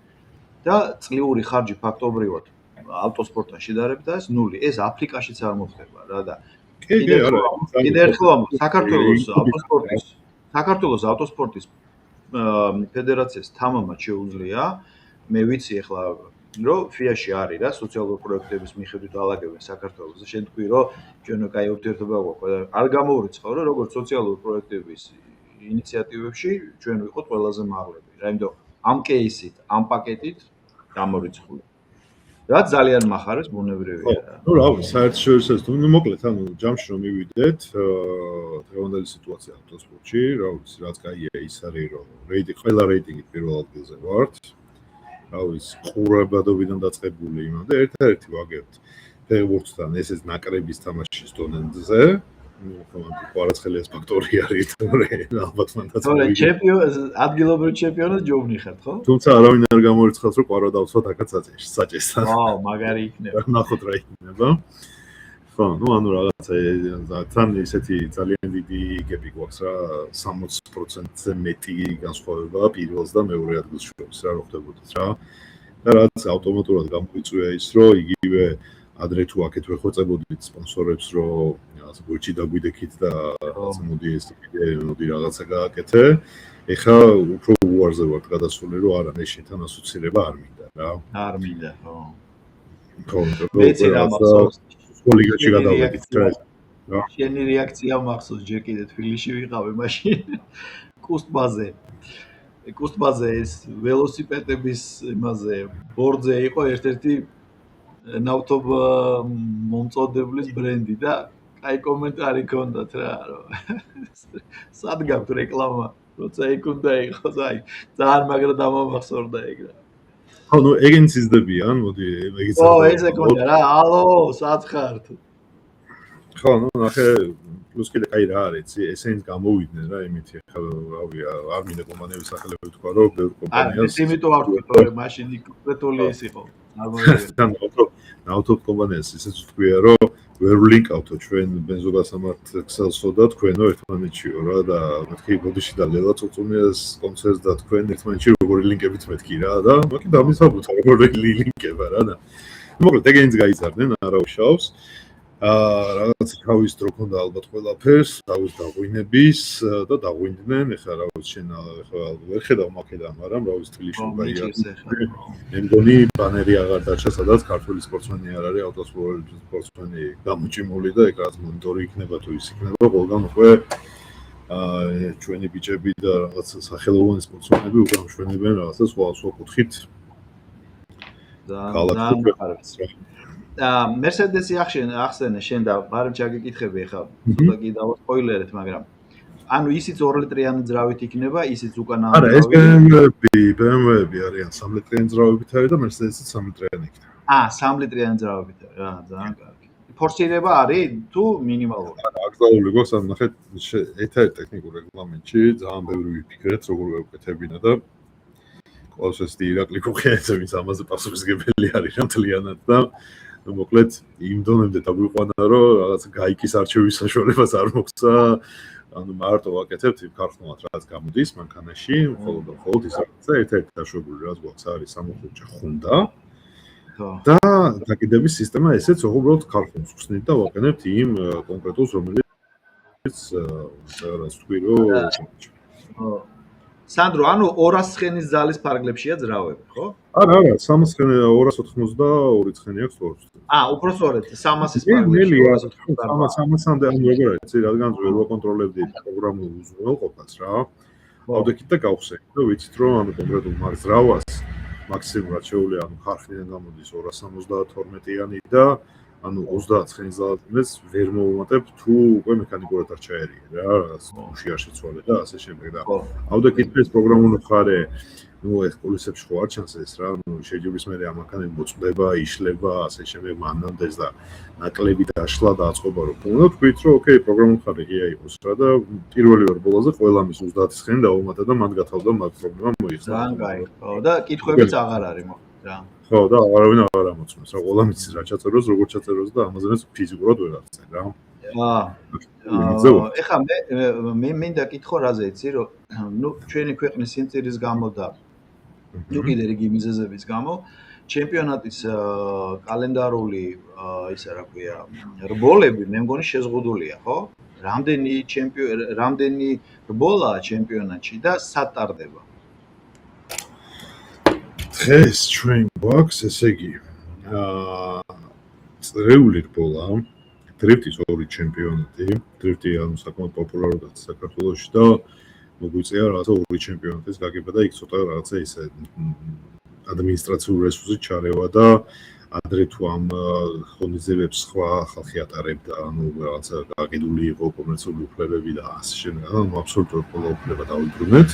და წლიური ხარჯი ფაქტობრივად ავტოსპორტთან შედარებით და ეს ნული ეს აფრიკაშიც არ მოხდება რა და კიდე ერთხელ საქართველოს ავტოსპორტის ფედერაციას თამამად შეუძლია მე ვიცი ეხლა რომ ფიაში არის რა სოციალური პროექტების მიხედვით ალაგებენ საქართველოს და შენ თქვი რომ ჩვენ კაი ურთიერთობა გვაქვს არ გამოვრიცხავ რომ როგორც სოციალური პროექტების ინიციატივებში ჩვენ ვიყოთ ყველაზე მაღლები რა იმიტომ ამ კეისით ამ პაკეტით გამორიცხული რაც ძალიან მახარებს ბუნებრივია რა ნუ რა ვიცი საერთაშორისო ნუ მოკლედ ანუ ჯამში რომ მივიდეთ დღევანდელი სიტუაცია ავტოსპორტში რა ვიცი რაც კაია ის არის რომ ყველა რეიტინგით პირველ ადგილზე ვართ რა ვიცი ყურებადობიდან დაწყებული იმამდე ერთ-ერთი ვაგებთ ფეხბურთთან ესეც ნაკრების თამაშის დონეზე ну команда კვარაცხელიას ფაქტორი არის თორე ალბათ მანდაც თორე ჩემპიონი ადგილობრივი ჩემპიონად ჯობნი ხართ ხო თუმცა არავინ არ გამორიცხავს რომ კვარა დავცვათ აქაც საჭესთან ვაუ მაგარი იქნება ნახოთ რა იქნება ხო ну ანუ რაღაცა თან ისეთი ძალიან დიდი გეპი გვაქვს რა 60%-ზე მეტი განსხვავება პირველს და მეორე ადგილს შორის რა ხდებოდეთ რა და რაც ავტომატურად გამოიწვია ის რომ იგივე ადრე თუ აქეთ ვეხვეწებოდით სპონსორებს რომ რაღაც გოჩი დაგვიდექით და რაღაც მოდი ეს კიდე მოდი რაღაცა გააკეთე ეხა უფრო უარზე ვარ გადასული რომ არა მე შენთან ასოცირება არ მინდა რა არ მინდა ხო ხო მეც რა მახსოვს სკოლაში გადავედით რა შენი რეაქცია მახსოვს ჯერ კიდე თბილისში ვიყავი მაშინ კუსტბაზე ეს ველოსიპედების იმაზე ბორდზე იყო ერთ-ერთი ნავთობ მომწოდებლის ბრენდი და აი კომენტარი ქონდათ რა რომ სად გაქვთ რეკლამა როცა იქ უნდა იყოს აი ძალიან მაგრა დამამახსოვრდა ეგ რა ხო ნუ ეგენც იზრდებიან მოდი ეგეც ო ესე ქონდა რა ალო სად ხართ ხო ნუ ნახე პლუს კიდე კაი რა არის, ესენიც გამოვიდნენ რა იმითი, ხა რავი, არ მინდა კომპანიების სახელები ვთქვა, რომ ბევრ კომპანიას იმიტომ არ ვთქვი, რომ მაშინ კონკრეტული ის იყო. აუტო კომპანიას ისიც ვთქვია, რომ ვერ ვლინკავთო ჩვენ ბენზოგასამართ ქსელსო და თქვენო ერთმანეთშიო რა და მეთქი ბოდიში და ლელა წუწუნიას კონცერტს და თქვენ ერთმანეთში როგორი ლინკებით მეთქი რა და მოკი დამისაბუთა როგორი ლინკება რა და მოკლედ ეგენიც გაიზარდნენ არავშავს რაღაც თავის დრო ქონდა ალბათ ყველაფერს თავის დაღვინების და დაღვინდნენ ეხლა რაღაც შენ ეხლა ვერ ხედავ მაკედან მაგრამ რაღაც თბილისში გაიარა მე მგონი ბანერი აღარ დარჩა სადაც ქართული სპორტსმენი არ არის ავტოსპორტსმენი გამოჭიმული და ეგ რაც მონიტორი იქნება თუ ის იქნება ყველგან უკვე ჩვენი ბიჭები და რაღაც სახელოვანი სპორტსმენები უკვე მშვენებენ რაღაცა სხვა კუთხით და Mercedes-ი ახსენე შენ და ბარემ ჩაგიკითხები ახლა ცოტა კიდევ სპოილერეთ მაგრამ ანუ ისიც 2 ლიტრიანი ძრავით იქნება ისიც უკანა არა ეს BMW-ები არიან 3 ლიტრიანი ძრავებით არის და Mercedes-იც 3 ლიტრიანი იქნება 3 ლიტრიანი ძრავებით რა ძალიან კარგი ფორსირება არის თუ მინიმალური არა აქტუალური გვაქვს ან ნახეთ ერთ-ერთ ტექნიკურ რეგლამენტში ძალიან ბევრი ვიფიქრეთ როგორ გავუკეთებინა და ყოველთვის ეს ირაკლი კუხიაძევის ამაზე პასუხისმგებელი არის რა მთლიანად და მოკლედ იმ დონემდე დაგვიყვანა რომ რაღაც გაიკის არჩევის საშუალებას არ მოხდა ანუ მარტო ვაკეთებთ იმ ქარხნულად რაც გამოდის მანქანაში მხოლოდ ის რაღაცა ერთ-ერთი დაშვებული რაც გვაქვს არის სამოხუჭა ხუნდა და დაკიდების სისტემა ესეც უბრალოდ ქარხნას ხსნით და ვაყენებთ იმ კონკრეტულს რომელიც რაც თქვი რომ სანდრო, ანუ 200 ცხენის ზალის ფარგლებშია ძრავები, ხო? არა, 282 ცხენი აქვს თორს. უფრო სწორედ, 300-ის ფარგლებში 282. 300-მდე ანუ როგორ არის, რადგან ვერ ვაკონტროლებდი პროგრამულ უზრუნველყოფას რა. ავდექით და გავხსენე და ვიცით რომ ანუ კონკრეტულ ძრავას მაქსიმუმად შეუძლია ანუ ხარხნიდან გამოდის 272-იანი და ანუ 30 ცხენის ზალს ვერ მოვუმატებ თუ უკვე მექანიკურად არ ჩაერია რა რაღაც უში არ შეცვალე და ასე შემდეგ და ავდექით ეს პროგრამული მხარე ну ეს პოლისებში ხო არ ჩანს ეს რა ну შეჯიბრის მერე ამანქანები მოწდება იშლება ასე შემდეგ მანამდეც და ნაკლები დაშლა და აწყობა რომ უნდა თქვით რომ ოკეი პროგრამული მხარე ღია იყოს რა და პირველი ვარ ბოლოზე ყველა მის 30 ცხენი დაუმატა და მან გათავდა მაგ პრობლემა მოიხსნა ძალიან კაი ხო და კითხვებიც აღარ არის რა ხო და არავინ აღარ ამოწმებს რა ყველა მის რა ჩაწეროს როგორ ჩაწეროს და ამაზეც ფიზიკურად ვერ აღწერ რა ეხლა მე მინდა კითხო რაზე იცი რომ ნუ ჩვენი ქვეყნის სიმწირის გამო და ნუ კიდე რიგი მიზეზების გამო ჩემპიონატის კალენდარული ისა რა ქვია რბოლები მე მგონი შეზღუდულია ხო რამდენი რბოლაა ჩემპიონატში და სად ტარდება დღეს ჩვენ გვაქვს ესე იგი წრიული რბოლა დრიფტის 2 ჩემპიონატი დრიფტი ანუ საკმაოდ პოპულარულია საქართველოში და მოგვიწია რაღაცა 2 ჩემპიონატის გაგება და იქ ცოტა რაღაცა ისე ადმინისტრაციული რესურსი ჩარევა და ადრე თუ ამ ხონიზებებს სხვა ხალხი ატარებდა ანუ რაღაცა გაგიდული იყო კომერციული უფლებები და ასე შემდეგ ანუ აბსოლუტურად ყველა უფლება დავიბრუნეთ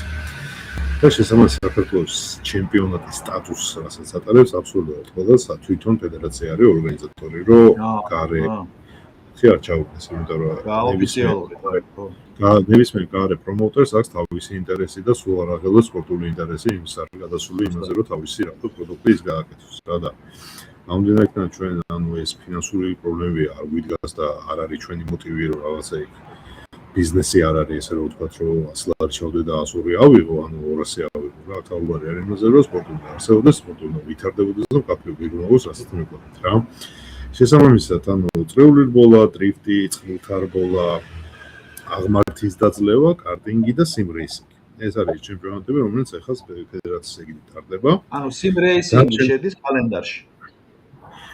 და შესაბამისად საქართველოს ჩემპიონატის სტატუსს რასაც ატარებს აბსოლუტურად ყველა თვითონ ფედერაცია არის ორგანიზატორი რომ გარე არ ჩაუყენს იმიტომ რომ ნებისმიერ გარე პრომოუტერს აქვს თავისი ინტერესი და სულ არ აღელვებს სპორტული ინტერესი იმის არის გადასული იმაზე რომ თავისი რატო პროდუქტი ის გააკეთოს რა და ამდენად ჩვენ ანუ ეს ფინანსური პრობლემები არ გვიდგას და არ არის ჩვენი მოტივი რომ რაღაცა იქ ბიზნესი არ არის ესე რომ ვთქვათ რომ 100 არ ჩავდე და 102 ავიღო ანუ 200 ავიღო რა თავარი არის იმაზე რომ სპორტული არსებობდეს სპორტული ვითარდებოდეს და კაფეები გროვოს რასაც მეკვდით რა შესაბამისად ანუ წრიული რბოლა დრიფტი წყვილთა რბოლა აღმართის დაძლევა კარტინგი და სიმრეისინგი ეს არის ჩემპიონატები რომელიც ახლა ფედერაციის ეგიდით ტარდება ანუ სიმრეისინგი შედის კალენდარში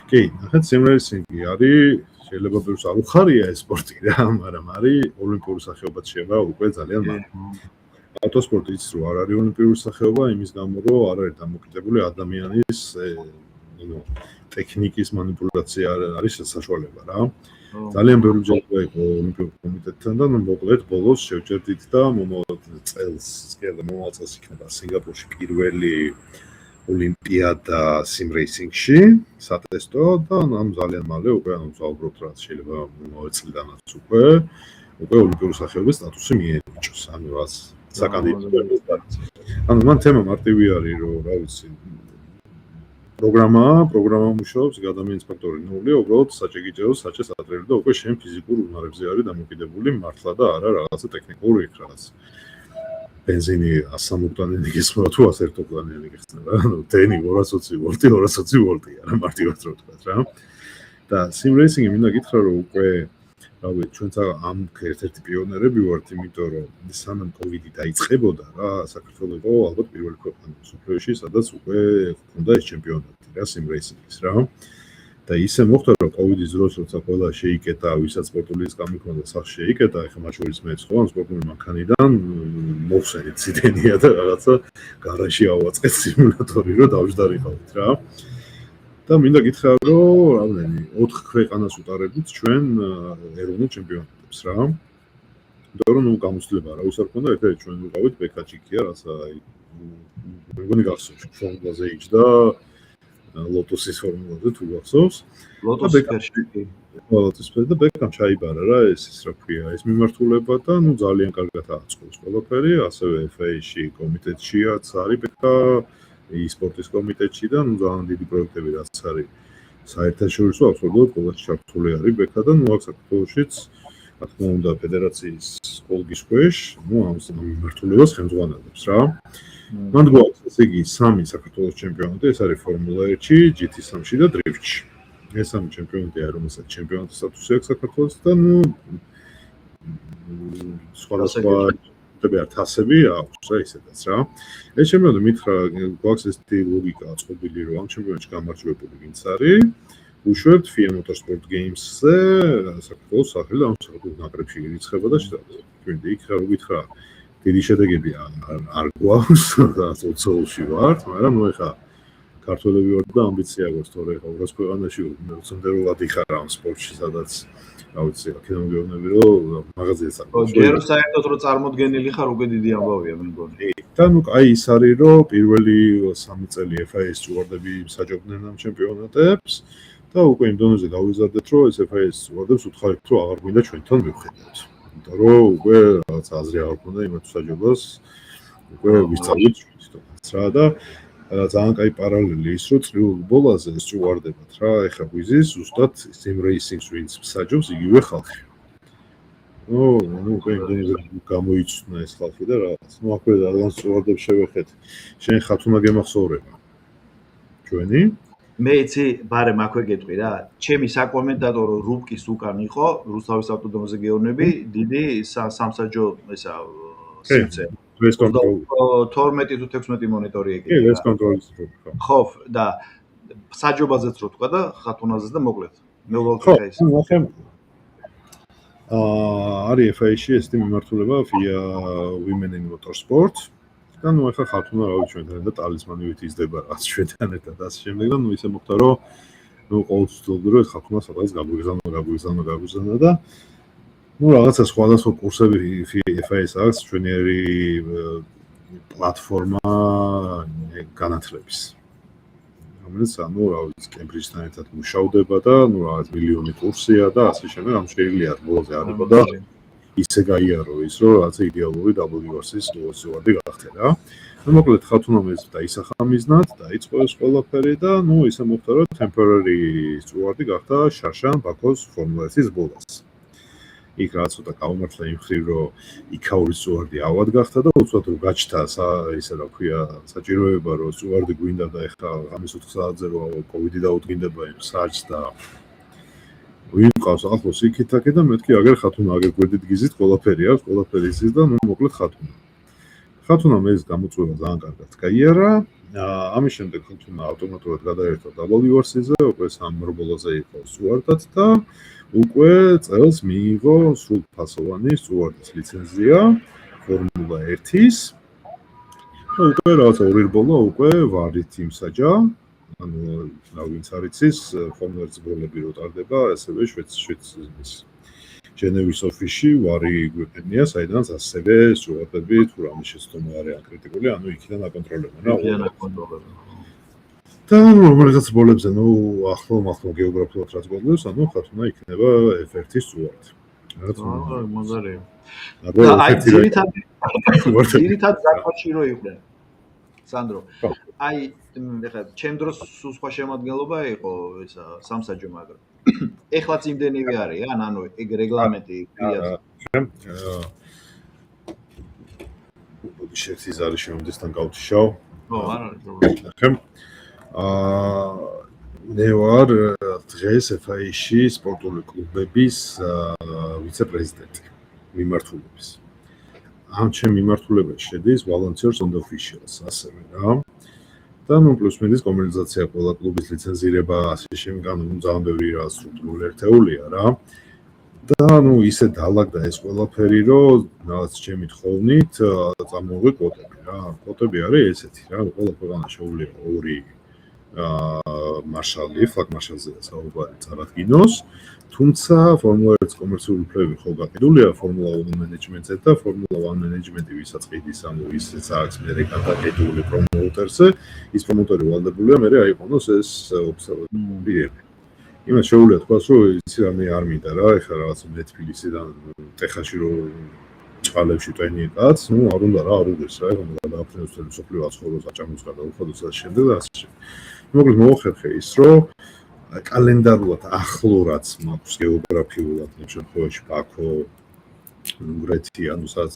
კი ნახეთ სიმრეისინგი არის შეიძლება ბევრს არ უხარია ეს სპორტი რა მაგრამ არის ოლიმპიური სახეობაც შეება უკვე ძალიან მაგრამ ავტოსპორტი იცის რომ არ არის ოლიმპიური სახეობა იმის გამო რომ არ არის დამოკიდებული ადამიანის ტექნიკის манипуляция არის საშუალება რა ძალიან ბევრი ჯერა იყო ოლიმპიურ კომიტეტთან და მოკლედ ბოლოს შევჭერდით და მომავალ წელს იქნება სინგაპურში პირველი ოლიმპიადა სიმრეისინგში სატესტო და ამ ძალიან მალე უკვე ვსაუბრობთ რაც შეიძლება მომავალ წლიდანაც უკვე უკვე ოლიმპიური სახეობის სტატუსი მიენიჭოს, ანუ რაც საკანდიდატო. ანუ მან თემა მარტივი არის, რომ რა ვიცი, პროგრამა მუშაობს, ადამიანის ფაქტორი ნულია, უბრალოდ საჭე გიჭეროს, საჭეს ატრევი და უკვე შენ ფიზიკურ უნარებზე არის დამოკიდებული მართლა და არა რაღაცა ტექნიკური რაღაც. ბენზინი 160 ტონიანი გისმრა თუ 101 ტონიანი გიხსნება. ანუ დენი 220 ვოლტი, 220 ვოლტი არა მარტივად რო ვთქვა რა. და sim racing-ი მინდა გითხრა რომ უკვე რა ვიცი ჩვენც ამ ერთ-ერთი პიონერები ვართ, იმიტომ რომ სანამ COVID-ი დაიწყებოდა რა, საქართველოს იყო ალბათ პირველი ქვეყანა მსოფლიოში, სადაც უკვე ჰქონდა ეს ჩემპიონატი რა sim racing-ის რა. და ისე მოხდა რომ COVID-ის დროს როცა ყველა შეიკეტა, ვისაც სპორტული სკამი ჰქონდა, სახში შეიკეტა, ეხლა მათ შორის მეც ხო, სპორტული მანქანიდან მოვხსენით ციდენია და რაღაცა გარაჟი ავაწყეთ სიმულატორი რომ დავждარიყავით რა. და მინდა გითხრა რომ რამდენი 4 ქვეყანას ვუტარებდით ჩვენ ეროვნულ ჩემპიონატებს რა. იმიტომ რომ გამოცდილება რა უსარ ქონდა, ეხლა ჩვენ ვიყავით ბეკაჩიკია, რაცა მეგონი გახსოვს, ფორმულაზე იჯდა ლოტოსის ფორმულაზე თუ გახსოვს. ლოტოსის და ბეკამ ჩაიბარა რა ეს რა ქვია, ეს მიმართულება და ნუ ძალიან კარგად აწყობს ყველაფერი, ასევე FA-ში კომიტეტშიაც არის ბეკა e-სპორტის კომიტეტში და ნუ ძალიან დიდი პროექტები რაც არის საერთაშორისო აბსოლუტურად ყველაში ჩართული არის ბეკა და ნუ აქ საქართველოშიც რა თქმა უნდა ფედერაციის კოლგის ქვეშ ნუ ამ მიმართულებას ხელმძღვანელობს რა. მან გვაქვს ესე იგი 3 საქართველოს ჩემპიონატი, ეს არის ფორმულა 1-ში, GT3-ში და დრიფტში. ეს 3 ჩემპიონატი არის, რომელსაც ჩემპიონატის სტატუსი აქვს საქართველოს და ნუ სხვადასხვა თასები აქვს რა ისედაც რა. ეს ჩემპიონატი მითხრა გვაქვს ეს ლოგიკა აწყობილი რომ ამ ჩემპიონატში გამარჯვებული ვინც არის, უშვებთ FIA Motorsport Games-ზე საქართველოს სახელი ამ საქართველოს ნაკრებში ირიცხება და ჩვენ იქ რა გითხრა დიდი შედეგები არ გვაქვს, რაც 20-ში ვართ, მაგრამ ნუ ეხა ქართველები ვართ და ამბიცია გვაქვს, თორე ეხა 200 ქვეყანაში უცნაურად იხარ ამ სპორტში, სადაც რა ვიცი, აქედან მოგეუბნები რომ მაღაზიას აქვს. ჯერ საერთოდ რომ წარმოდგენილი ხარ, უკვე დიდი ამბავია მე მგონი. და ნუ აი ის არის რომ პირველი 3 წელი FIA-ის სტიუარდები საჯობდნენ ამ ჩემპიონატებს და უკვე იმ დონეზე გავიზარდეთ რომ ეს FIA-ის სტიუარდებს უთხარით რომ აღარ გვინდა ჩვენთან მივხედოთ. იმიტომ რომ უკვე რაღაც აზრი არ ქონდა იმათ საჯობას უკვე ვისწავლით თვითონაც რა და ძალიან კაი პარალელი ის რომ წრიულ ბოლაზე სტიუარდებად რა ეხა გვიზის ზუსტად sim racing-ს ვინც საჯობს იგივე ხალხი. ნუ უკვე იმდენზე გამოიწვნა ეს ხალხი და რაღაც ნუ აქვე რაღაც სტიუარდებს შევეხეთ. შენ ხათუნა გემახსოვრება. ჩვენი მე იცი, ბარემ აქვე გეტყვი რა, ჩემი საკომენტატორო რუბკის უკან იყო რუსთავის ავტოდრომზე გეოვნები, დიდი სამსაჯო ესა სივრცე. ეს კონტროლი 12 თუ 16 მონიტორი ეკი. კი, ეს კონტროლის რუბკა. ხო, და საჯობაზეც რო თქვა და ხათუნაზეც და მოკლედ. მე უბრალოდ ეს. ხო, არის FIA-ში ეს მიმართულება FIA Women in Motorsport. და ნუ ახლა ხათუნა რა ვიცი ჩვენთან და ტალისმანივით იზრდება რაც ჩვენთან ერთად და ასე შემდეგ და ნუ ისე მოხდა რომ ნუ ყოველთვის ვთვლი რომ ეს ხათუნა სადღაც გაგვიგზავნა და ნუ რაღაცა სხვადასხვა კურსები FIA-ს აქვს ჩვენერი პლატფორმა განათლების რომელიც ანუ რა ვიცი კემბრიჯთან ერთად მუშავდება და ნუ რაღაც მილიონი კურსია და ასე შემდეგ ამ შეიძლება ბოლოზე არიყო და ისე გაიარო ის რომ რაღაც იდეალური WRC-ის სტიუარდი გახდა რა. ნუ მოკლედ ხათუნამ ეს დაისახა მიზნად, დაიწყო ეს ყველაფერი და ნუ ისე მოხდა რომ temporary სტიუარდი გახდა შარშან ბაქოს ფორმულა 1-ის ბოლოს. იქ რაც ცოტა გაუმართლა იმ ხრივ რომ იქაური სტიუარდი ავად გახდა და უცბად რომ გაჩნდა ისე რა ქვია საჭიროება რომ სტიუარდი გვინდა და ეხლა ამის 4 საათზე რომ COVID-ი დაუდგინდება იმ საჭს და ვინ ყავს ახლოს იქით-აქეთ და მეთქი აგერ ხათუნა აგერ გვერდით გიზით ყველაფერი აქვს ყველაფერი იზის და ნუ მოკლედ ხათუნამ ეს გამოწვევა ძალიან კარგად გაიარა. ამის შემდეგ ხათუნა ავტომატურად გადაერთო WRC-ზე, უკვე სამრბოლოზე იყო სტიუარდად და უკვე წელს მიიღო სრულფასოვანი სტიუარდის ლიცენზია ფორმულა 1-ის. და უკვე რაღაც ორი რბოლა უკვე ვარით იმსაჯა. ანუ რა ვინც არის ის ფორმულა 1-ის ბოლები რო ტარდება, ასევე შვეიცარიის ჟენევის ოფისში ვარი გვექნია, საიდანაც ასევე სტიუარდები თუ რამე შეცდომა არის აკრიტიკული, ანუ იქიდან აკონტროლებენ რა. და რომელიღაც ბოლებზე, ნუ ახლო გეოგრაფიულად რაც გვაქვს, ანუ ხათუნა იქნება F1-ის სტიუარდი. მაგარია. აბა აი ერთი ძირითად გაკეთში რო იყვნენ. სანდრო. აი ეხლა ჩემ დროს სულ სხვა შემადგენლობა იყო ესა სამსაჯო მაგრამ ეხლაც იმდენივე არის ან ანუ ეგ რეგლამენტი გიაց. შეცი ზარი შემოდის გავთიშავ. არ არის პრობლემა. მე ვარ დღეს FIA-ში სპორტული კლუბების ვიცე-პრეზიდენტი მიმართულების. ამ ჩემ მიმართულებაში შედის volunteers and officials ასევე რა. და ნუ პლუს მინუს კომუნიკაცია ყველა კლუბის ლიცენზირება ასე შემდეგ ძალიან ბევრი რა სტრუქტურული ერთეულია რა. და ნუ ისე დაალაგდა ეს ყველაფერი რომ რაღაც ჩემი თხოვნით წამოვიღე კვოტები რა. კვოტები არის ესეთი რა, ყველა ქვეყანა შეუძლია 2 მარშალი, ფლაგ მარშალზე საუბარი წარადგინოს, თუმცა Formula 1 კომერციული უფლებები ხო გაყიდულია Formula 1 მენეჯმენტზე და Formula 1 მენეჯმენტი ვისაც ყიდის, ანუ ისეც აქვს მე გადაკეთებული პრომოუტერზე, ის პრომოუტერი ვალდებულია მე აიყონოს ეს ოფიციალური. იმას შეუძლია თქვას, რომ იცი რა მე არ მინდა რა, ეხლა რაღაც მე თბილისიდან ტეხასში რო ჭყალებში ტვენი კაც, ნუ არ უნდა რა, არ უდეს რა, ეხლა გადააფრინოს თელ სოფლიო აცხოვროს აჭამოს გადა უხადოს და შემდეგ და ასე. მოკლედ მოახერხე ის, რომ კალენდარულად ახლორაც მაქვს გეოგრაფიულად ამ შემთხვევაში ბაქო, უნგრეთი, ანუ სადაც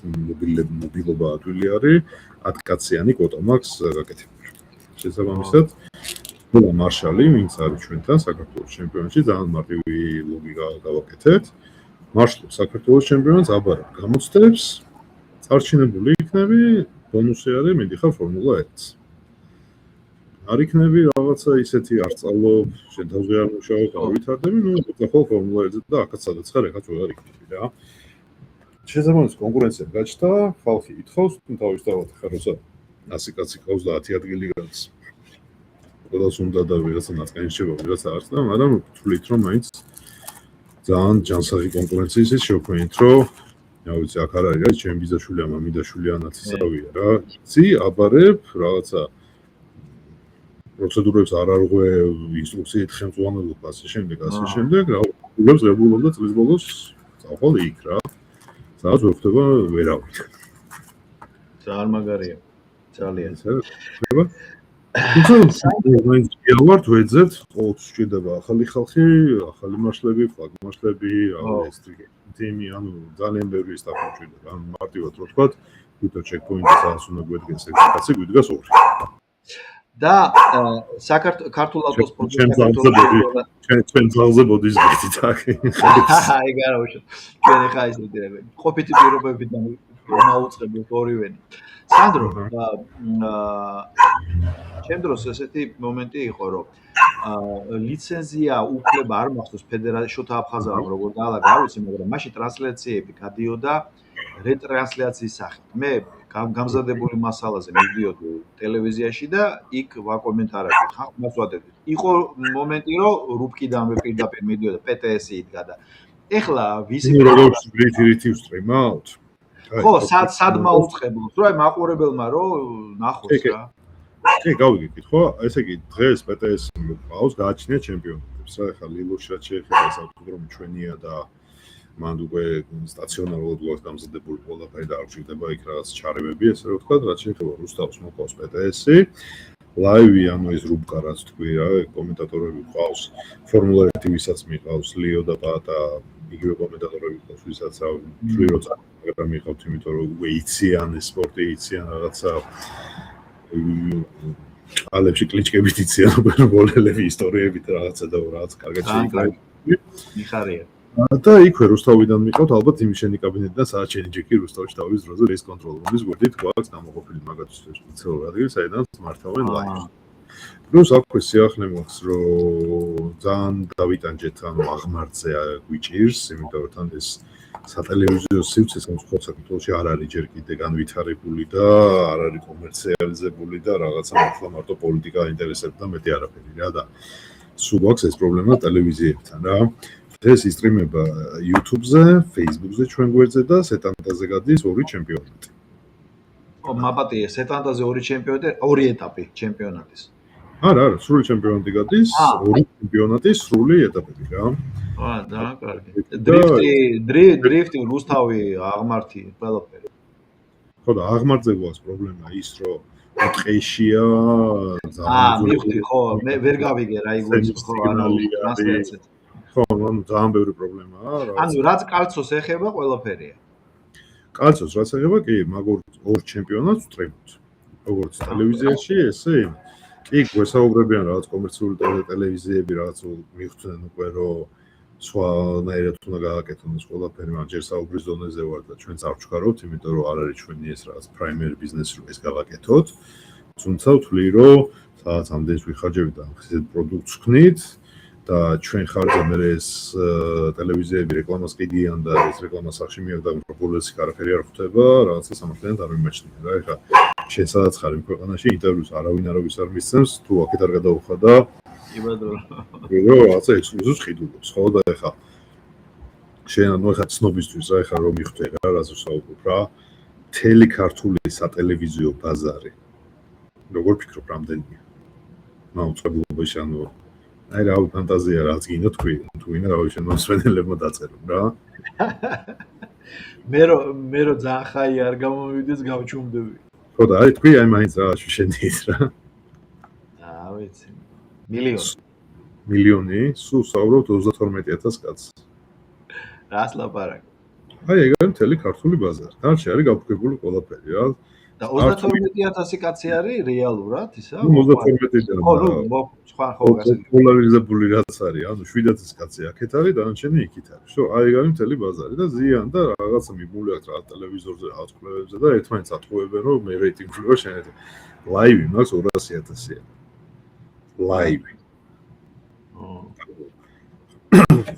მობილობა ადვილი არის, 10 კაციანი კვოტა მაქვს გაკეთებული. შესაბამისად ყველა მარშალი, ვინც არის ჩვენთან საქართველოს ჩემპიონატში, ძალიან მარტივი ლოგიკა გავაკეთეთ. მარშალს საქართველოს ჩემპიონატს აბარებ გამოცდებს, წარჩინებული იქნები, ბონუსი არის, მიდიხარ Formula 1-ს. არ იქნები რაღაცა ისეთი არ სწავლობ, შენ თავზე არ მუშაობ, არ ვითარდები, ნუ ახლა Formula 1-ზე და აქაც სადაც ხარ, ეხაც ვერ იქნები რა. შესაბამისად კონკურენცია გაჩნდა, ხალხი ითხოვს, თუ თავის დავათ ხარ, როცა 100 კაცი ყავს და 10 ადგილი გაქვს. ყველას უნდა და ვიღაცა ნაწყენშება, ვიღაცა არც და, მაგრამ ვთვლით, რომ მაინც ძალიან ჯანსაღი კონკურენციის ის შევქმნით, რომ რა ვიცი, აქ არ არის, ჩემი ბიძაშვილია, მამიდაშვილია, ნაცისავია რა. იცი, აბარებ რაღაცა პროცედურებს არ არღვე, ინსტრუქციით ხელმძღვანელობ ასე შემდეგ, რა უბრალოდ რეგულობ და წლის ბოლოს წავალ იქ რა. სადაც ვერ ხდება ვერავით. ძალიან მაგარია. ძალიან. ხდება? ვარ ვეძებთ, ყოველთვის სჭირდება ახალი ხალხი, ახალი მარშლები, ფლაგ მარშლები, ეს ტიმი, ანუ ძალიან ბევრი სტაფი სჭირდება. ანუ მარტივად რო ვთქვათ, თვითონ ჩეკპოინტი სადაც უნდა გვედგეს 6 კაცი, გვიდგას 2. და ქართულ ავტოსპორტის ჩვენ ძალზე ბოდის გეთით აქ. აი გარავშო. ჩვენ ხა ის დირექტორი. ყოფითი პირობებით მაუწყებთ ორივენი. სანდრო, ჩემ დროს ესეთი მომენტი იყო, რომ ლიცენზია უფლება არ მახსოვს ფედერაცია აფხაზავამ როგორ დაალაგა, არ ვიცი, მაგრამ მაშინ ტრანსლაციები გადიოდა რეტრანსლაციის სახით. მე გამზადებული მასალაზე მივდიოდი ტელევიზიაში და იქ ვაკომენტარებდი, ხალხს ვადებდი. იყო მომენტი, რომ რუბკიდანვე პირდაპირ მიდიოდა PTS-ი იდგა და ეხლა ვისი როგორც რითი ვსტრიმავთ? ხო, სად მაუწყებლობთ, რომ აი მაყურებელმა რო ნახოს რა. კი, გავიგე კითხვა, ესე იგი დღეს PTS ყავს გააჩნია ჩემპიონატებს რა, ეხლა ლილოში რაც შეეხება ეს ავტოდრომი ჩვენია და მანდ უკვე სტაციონარულად გვაქვს დამზადებული ყველაფერი და არ ჭირდება იქ რაღაც ჩარევები, ესე რომ ვთქვა, რაც შეეხება რუსთავს მოყავს PTS-ი. ლაივი, ანუ ეს რუბკა რაც თქვი რა, კომენტატორები ყავს, Formula 1 ვისაც მიყავს, ლიო და პატა, იგივე კომენტატორები ყავს, ვისაც შვირო წაგება მიყავთ, იმიტომ რომ უკვე იციან ეს სპორტი, იციან რაღაცა ალებში კლიჩკებით იციან ბოლელები ისტორიებით რაღაცა და რაღაც კარგად შეიკრიბა. მიხარია. და იქვე რუსთავიდან მიყავთ, ალბათ იმის შენი კაბინეტიდან სადაც შენი ჯეკი რუსთავში თავის დროზე რეის კონტროლერის გვერდით გვაქვს გამოყოფილი მაგათთვის სპეციალური ადგილი, საიდანაც მართავენ ლაივს. პლუს აქვე სიახლე მაქვს, რომ ძალიან დავიტანჯეთ, ანუ აღმართზე გვიჭირს, იმიტომ რომ თან ეს სატელევიზიო სივრცე საქართველოში არ არის ჯერ კიდე განვითარებული და არ არის კომერციალიზებული და რაღაცა მართლა მარტო პოლიტიკა ინტერესებს და მეტი არაფერი რა და სულ აქვს ეს პრობლემა ტელევიზიებთან რა. ეს ისტრიმება YouTube-ზე, Facebook-ზე ჩვენ გვერდზე და სეტანტაზე გადის 2 ჩემპიონატი. მაპატია, სეტანტაზე 2 ჩემპიონატი, 2 ეტაპი ჩემპიონატის. არა, სრული ჩემპიონატი გადის, ორი ჩემპიონატი სრული ეტაპები რა. და კარგი. დრიფტი, რუსთავი, აღმართი, ყველაფერი. ხო და აღმართზე გვაქვს პრობლემა ის, რომ ტყეშია, მივხვდი, ხო, მე ვერ გავიგე რა იგონის, ხო, ანუ ტრანსლაციად. ხო, ანუ ძალიან ბევრი პრობლემაა რა. ანუ რაც კალცოს ეხება, ყველაფერია. კალცოს რაც ეხება, კი, მაგურ ორ ჩემპიონატს ვწრებთ. როგორც ტელევიზიაში, ესე კი გვესაუბრებიან რაღაც კომერციული ტელევიზიები, რაღაც მივხვდნენ უკვე, რომ სხვანაირად უნდა გააკეთონ ეს ყველაფერი, მაგრამ ჯერ საუბრის ზონეზე ვარ და ჩვენც არ ვჩქარობთ, იმიტომ რომ არ არის ჩვენი ეს რაღაც პრაიმერი ბიზნესი რომ ეს გავაკეთოთ. თუმცა ვთვლი, რომ სადაც ამდენს ვიხარჯებით და ხისეთ პროდუქტს ვქნით და ჩვენ ხარჯზე მე ეს ტელევიზიები რეკლამას ყიდიან და ეს რეკლამას სახში მიიღდა პროპორცია არაფერი არ ხვდება, რაღაცა სამართლიანად არ მიმაჩნია რა. ეხლა შენ სადაც ხარ იმ ქვეყანაში ინტერვიუს არავინ არ მისცემს, თუ აქეთ არ გადავხადა იბადრო. რომ რაღაცა ექსკლუზივს ყიდულობს, ხო და ეხლა შენ ანუ ეხლა ცნობისთვის რა ეხლა რომ მიხვდე რა რაზეც საუბრობ რა მთელი ქართული სატელევიზიო ბაზარი როგორ ფიქრობ რამდენია მაუწყებლობაში ანუ აი რა ფანტაზია რაც გინდა თქვი თუ ვინა რა შენ მოსვენელებმა დაწერო რა მე რო ძალიან ხაი არ გამომივიდეს გავჩუმდები ხო და აი თქვი აი მაინც რა შენით რა ვიცი მილიონი სულ საუბრობთ 32000 კაცს რას ლაპარაკი აი ეგ მთელი ქართული ბაზარი დარჩი არის გაფუქებული ყველაფერი რა და 32000 კაცი არის რეალურად ისა 32-დან ხო ნუ სხვა ხო პოლარიზებული რაც არის ანუ 7000 კაცი აქეთ არის დანარჩენი იქით არის ხო აი ეგ არის მთელი ბაზარი და ზიან და რაღაცა მიბული აქვს რა ტელევიზორზე რაღაც კვლევებზე და ერთმანეთს ატყუებენ რომ მე რეიტინგი ვარ შენეთ ლაივი მაქვს 200.000-ია ლაივი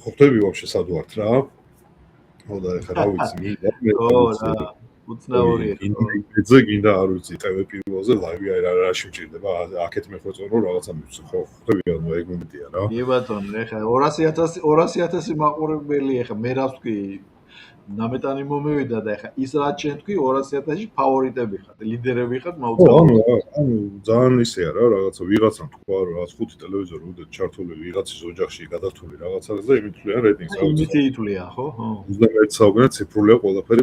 ხოთები ვაფშე სად ვართ რა ხო და ეხლა რა ვიცი რა უცნაურია ინტერნეტზე გინდა არ ვიცი ტევ პირველზე ლაივი რაში მჭირდება აქეთ მეხვეწო რომ რაღაცა მივცი ხო ხოთები ანუ ეგ მომენტია რა კი ბატონო ეხლა 200.000 მაყურებელი ეხლა მე რა ვთქვი ნამეტანი მომევიდა და ეხლა ის რაც შენ თქვი 200.000 ფავორიტები ხართ, ლიდერები ხართ, მაუწყებლად. ანუ ძალიან ისეა რა, რაღაცა ვიღაცამ თქვა რომ რაღაც ხუთი ტელევიზორი უნდა ჩართული ვიღაცის ოჯახში გადართული რაღაცას და იმით თვლიან რეიტინგს. იმით ითვლიან, ხო? 21 საუკუნე ციფრულია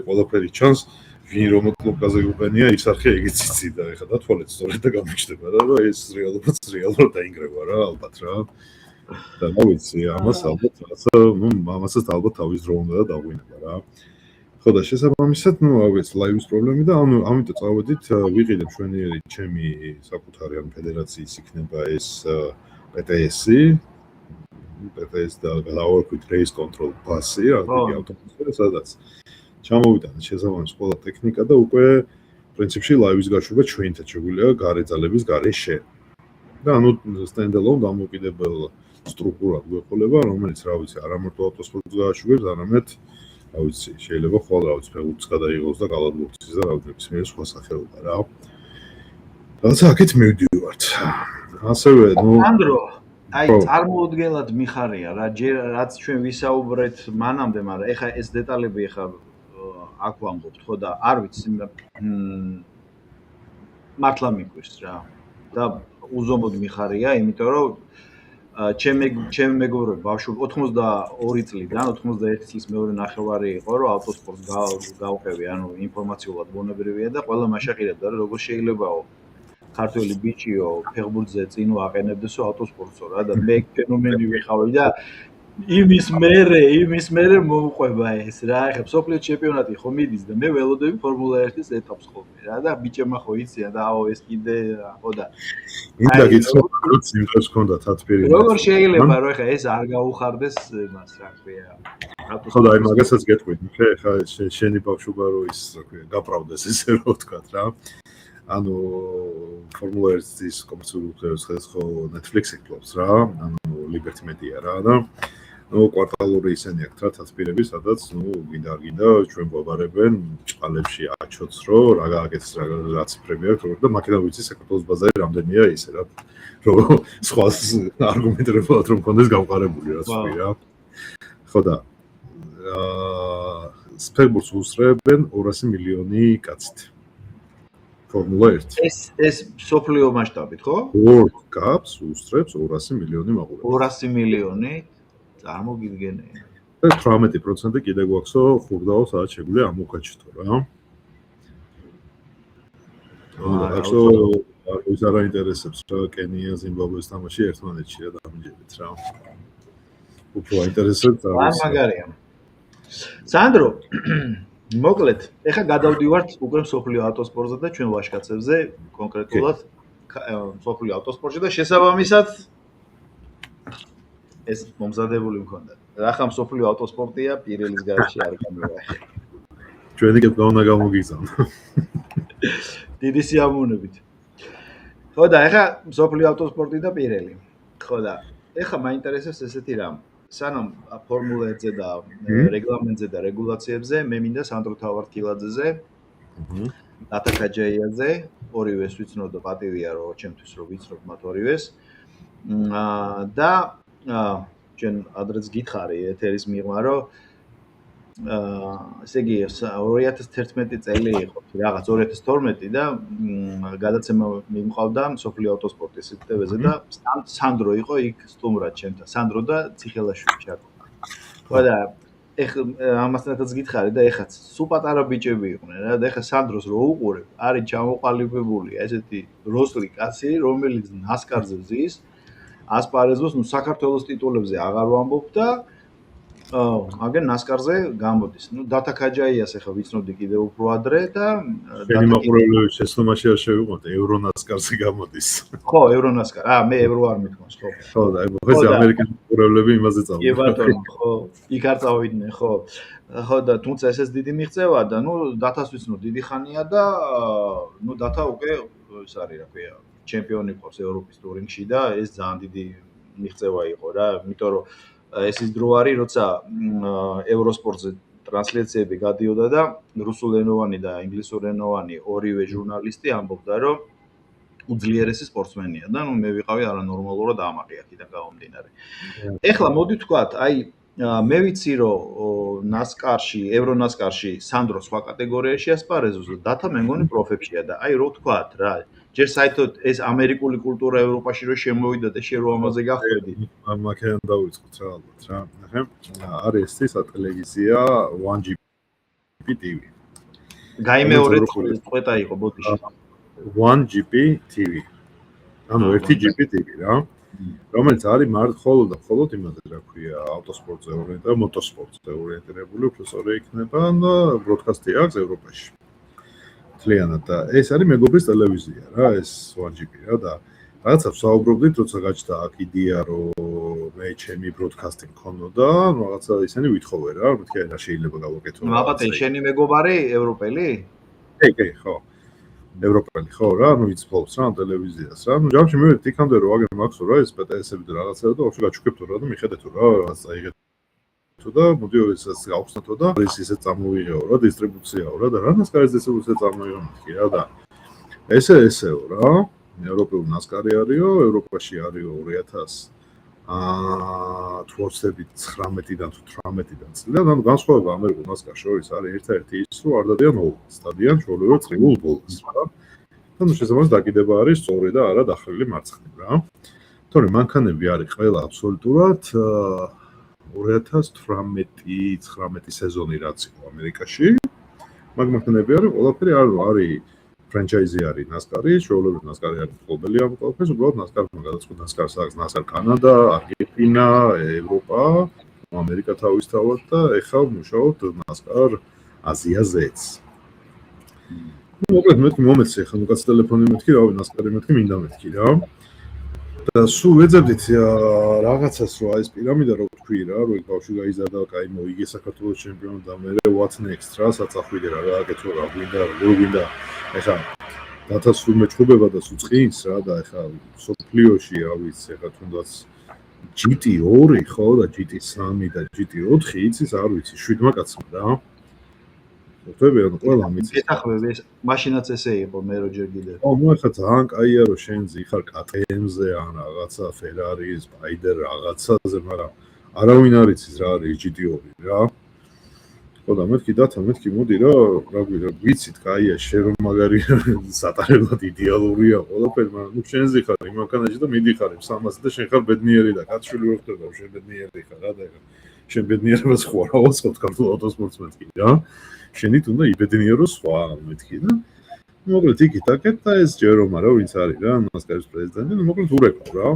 ყველაფერი ჩანს. ვინ რომ კლუბაზე უყენია, ის არხი ეგეც იცი და ეხლა დათვალეთ სწორედ და გამიჩნდება რა, რომ ეს რეალურად დაინგრევა რა, ალბათ რა. და რა ვიცი, ამას ალბათ რაღაცა, ნუ ამასაც ალბათ თავის დრო უნდა დაგვინება რა. ხო და შესაბამისად, ნუ აღეც ლაივის პრობლემები და ანუ ამიტომ წავედით, ვიყიდებ ჩვენი ჩემი საკუთარი ამ ფედერაციის იქნება ეს PTS-ი, PTS და გავარკვით race control pass-ი, რა დიდი ავტობუსი, სადაც ჩამოვიტანეთ შესაბამის ყველა ტექნიკა და უკვე პრინციპში ლაივის გაშვება ჩვენთან შეგვიძლია გარეძალების გარეშე. და ანუ stand-alone დამოუკიდებელ სტრუქტურად გვეყოლება, რომელიც რა ვიცი, არა მარტო ავტოსპორტს გააშვებს, არამედ რა ვიცი, შეიძლება ხვალ რა ვიცი, ფეხბურთს გადაიღოს და კალათბურთის და რა ვიცი, მე სხვა სახეობა რა. რაცა აქეთ მივდივართ. ასევე, ნუ ანდრო, აი წარმოუდგენლად მიხარია რა, რაც ჩვენ ვისაუბრეთ მანამდე, მაგრამ ეხა ეს დეტალები ეხა აქ ვამბობთ, ხო და არ ვიცი, მართლა მიგვირს რა. და უზომოდ მიხარია, იმიტომ რომ ჩემი მეგობრები ბავშვი 82 წლიდან 91 წლის მეორე ნახევარი იყო, რომ ავტოსპორტს გავყევი, ანუ ინფორმაციულად ბუნებრივია და ყველა მაშაყირებდა, რომ როგორ შეიძლებაო ქართველი ბიჭიო ფეხბურთზე წინო აყენებდესო ავტოსპორტსო რა და მე ფენომენი ვიყავი და იმის მერე მომყვება ეს რა, ეხლა სოფლიო ჩემპიონატი ხო მიდის და მე ველოდები ფორმულა 1-ის ეტაპს ხოლმე რა და ბიჭებმა ხო იციან და აო ეს კიდე ხო და მინდა გიცნობ იმას ჰქონდა თათბირი როგორ შეიძლება რომ ეხლა ეს არ გაუხარდეს მას რა ქვია ხო და აი მაგასაც გეტყვით ეხლა შენი ბავშვობა რო ის რა ქვია გაპრავდეს ესე რომ ვთქვა რა ანუ ფორმულა 1-ის კომერციული უხერხეს ხო Netflix-ი კლობს რა ანუ Liberty Media რა და ნუ კვარტალური ისენი აქვს რა თასპირები, სადაც ნუ გინდა არ გინდა ჩვენ გვაბარებენ ჭყალებში აჩოც რომ რა გააკეთეს რა ციფრები აქვს როგორ და მაქედა ვიცი საქართველოს ბაზარი რამდენია ისე რა რომ სხვა არგუმენტებად რომ კონდეს გავყარებული რაც ვთქვი რა ხო და ფეხბურთს უსწრებენ 200 მილიონი კაცით ფორმულა 1. ეს სოფლიო მასშტაბით, ხო? World Cup-ს უსწრებს 200 მილიონი მაყურებელი. 200 მილიონი წარმოგიდგენია. და 18% კიდე გვაქვსო ხურდაო სადაც შეგვიძლია ამოვკაჩითო რა. ახლა ის არ აინტერესებს რა კენია, ზიმბაბვეს თამაში ერთმანეთში რა დამიჯერეთ რა. უფრო აინტერესებს და მაგარია. სანდრო, მოკლედ, ეხლა გადავდივართ უკვე სოფლიო ავტოსპორტზე და ჩვენ ვაშკაცებზე, კონკრეტულად სოფლიო ავტოსპორტში და შესაბამისად ეს მომზადებული მქონდა. რახან სოფლიო ავტოსპორტია პირელის გარეშე არ გამოვაი. ჩვენი კეთება უნდა გამოგიგზავნო. დიდი სიამოვნებით. ხო და ეხლა სოფლიო ავტოსპორტი და პირელი. ხო და ეხლა მაინტერესებს ესეთი რამ. სანამ ფორმულა 1-ზე და რეგლამენტზე და რეგულაციებზე მე მინდა სანდრო თავართილაძეზე დატა კაჯაიაძე ორივეს ვიცნობ და პატივია რომ ჩემთვის რომ ვიცნობ მათ ორივეს და ჩვენ ადრეც გითხარი ეთერის მიღმა რომ ესე იგი 2011 წელი იყო რაღაც 2012 და გადაცემა მიმყავდა სოფლიო ავტოსპორტის ტელევიზიაზე და სანდრო იყო იქ სტუმრად ჩემთან სანდრო და ციხელაშვილი ჩარდა. ხო და ეხლა ამასთანაც გითხარი და ეხლა სულ პატარა ბიჭები იყვნენ რა და ეხლა სანდროს რო უყურებ არის ჩამოყალიბებული ესეთი როსლი კაცი რომელიც ნასკარზე ზის ასპარეზობს ნუ საქართველოს ტიტულებზე აღარ ვამბობ და აგენ ნასკარზე გამოდის. ნუ დატა კაჯაიას ახლა ვიცნობდი კიდევ უფრო ადრე და შენი მაყურებლების შეცდომაში არ შევიყოთ ევრონასკარზე გამოდის. ხო, ევრონასკარ. მე ევრო არ მithmos, ხო. ხო და ეს ამერიკის მაყურებლები იმაზე წავიდნენ. კი ბატონო, ხო. იქ არ წავიდნენ, ხო. ხო და თუმცა ესეც დიდი მიღწევა და ნუ დათას ვიცნობ დიდი ხანია და ნუ დათა უკვე ეს არის რა ქვია, ჩემპიონი ყავს ევროპის ტურინგში და ეს ძალიან დიდი მიღწევა იყო რა, იმიტომ რომ ეს ის დრო არის, როცა ევროსპორტზე ტრანსლაციები გადიოდა და რუსულენოვანი და ინგლისურენოვანი ორივე ჟურნალისტი ამბობდა, რომ უძლიერესი სპორტსმენია და ნუ მე ვიყავი არანორმალურად ამაყი აქედან გამომდინარე. ეხლა მოდი ვთქვათ, აი მე ვიცი რომ ნასკარში, ევრონასკარში სანდრო სხვა კატეგორიაში ასპარეზობს და დათა მე მგონი პროფებშია და აი რო ვთქვათ რა ჯერ საერთოდ ეს ამერიკული კულტურა ევროპაში რო შემოვიდა და შე რო ამაზე გახვედი. მაქედან დავიწყოთ რა ალბათ რა. ნახე, არის ეს სატელევიზია 1GP TV. გაიმეორეთ წვეტა იყო ბოდიში. 1GP TV. ანუ 1GP TV რა. რომელიც არის მხოლოდ და მხოლოდ იმაზე რა ქვია ავტოსპორტზე ორიენტირებული, მოტოსპორტზე ორიენტირებული, უფრო სწორი იქნება და ბროდკასტი აქვს ევროპაში. მთლიანად და ეს არის მეგობრის ტელევიზია რა, ეს 1GP რა და რაღაცა ვსაუბრობდით, როცა გაჩნდა აქ იდეა, რომ მე ჩემი ბროდკასტი მქონოდა, რაღაცა ისინი ვითხოვენ რა, მეთქე რა შეიძლება გავაკეთო. აბატე, შენი მეგობარი ევროპელი? კი, ხო. ევროპელი ხო რა, ნუ იცხოვს რა ტელევიზიას რა. ნუ ჯამში მე თიქამდე რომ აგერ მაქვს რა ეს პეტესები და რაღაცა და ოღონდ გაჩუქებთო რა და მიხედეთო რა, რაღაც წაიღეთო და მოდი ესაც გავხსნათო და ეს ისე წამოვიღეო რა, დისტრიბუციაო რა და რანასკარის დისტრიბუცია წამოვიღო მეთქი რა და ესეო რა. ევროპული ნასკარი არისო, ევროპაში არისო 2019-დან თუ 18-დან წლიდან, ანუ განსხვავება ამერიკულ ნასკარს შორის არის ერთ-ერთი ის, რომ არ დადიან ოლს, დადიან ჩვეულებრივ წრიულ ბოლოს რა. და ნუ შესაბამისად დაკიდება არის სწორი და არა დახრილი მარცხნივ რა. თორემ მანქანები არის ყველა აბსოლუტურად 2018-19 სეზონი რაც იყო ამერიკაში. მაგ მანქანები არის ყველაფერი არის ფრანჩაიზი არის ნასკარი, ჩვეულებრივ ნასკარი არის გლობალი ამ ყველაფერს, უბრალოდ ნასკარმა გადაწყვიტა ნასკარს აქვს ნასკარ კანადა, არგენტინა, ევროპა, ამერიკა თავისთავად და ეხლა მუშაობთ ნასკარ აზიაზეც. მოკლედ მეთქი მომეცი ახლა ნუ კაც ტელეფონი მეთქი, რავი ნასკარი მეთქი, მინდა მეთქი რა. და სულ ვეძებდით რაღაცას რომ ეს პირამიდა რო თქვი რა, რომ ბავშვი გაიზარდა, კაი მოიგე საქართველოს ჩემპიონი და მე what next რა, საწახვიდე რა, გააკეთო რა, გვინდა, როგორ გვინდა. ეხლა დათას სულ მეჩხუბება და სულ წინს რა და ეხლა სოფლიოში რა ვიცი, ეხლა თუნდაც GT2 ხო და GT3 და GT4 იცის არ ვიცი, 7 კაცმა რა. ხოთები ანუ ყველა მიცის. ეთახმები ეს მაშინაც ესე იყო მე რო ჯერ კიდე. ო, ნუ ეხლა ძალიან კაია რომ შენ ზიხარ KTM-ზე ან რაღაცა Ferrari, Spider რაღაცაზე, მაგრამ არავინ არ იცის რა არის GT2 რა. ხო და მეთქი დათა მეთქი მოდი რა ვიცით კაია შენ რომ მაგარი სატარებლად იდეალურია ყველაფერი მაგრამ ნუ შენზე ხარ იმ მანქანაში და მიდიხარ 300 და შენ ხარ ბედნიერი და კაცშვილი ვერ ხდება შენ ბედნიერი ხარ რა და შენ ბედნიერებას ხო რა ვასწავთ ქართულ ავტოსპორტს მეთქი რა შენით უნდა იბედნიერო სხვა მეთქი და მოკლედ იქით აკეთ და ეს ჯერომა რა ვინც არის რა ნასკარის პრეზიდენტი ნუ მოკლედ ურეკავ რა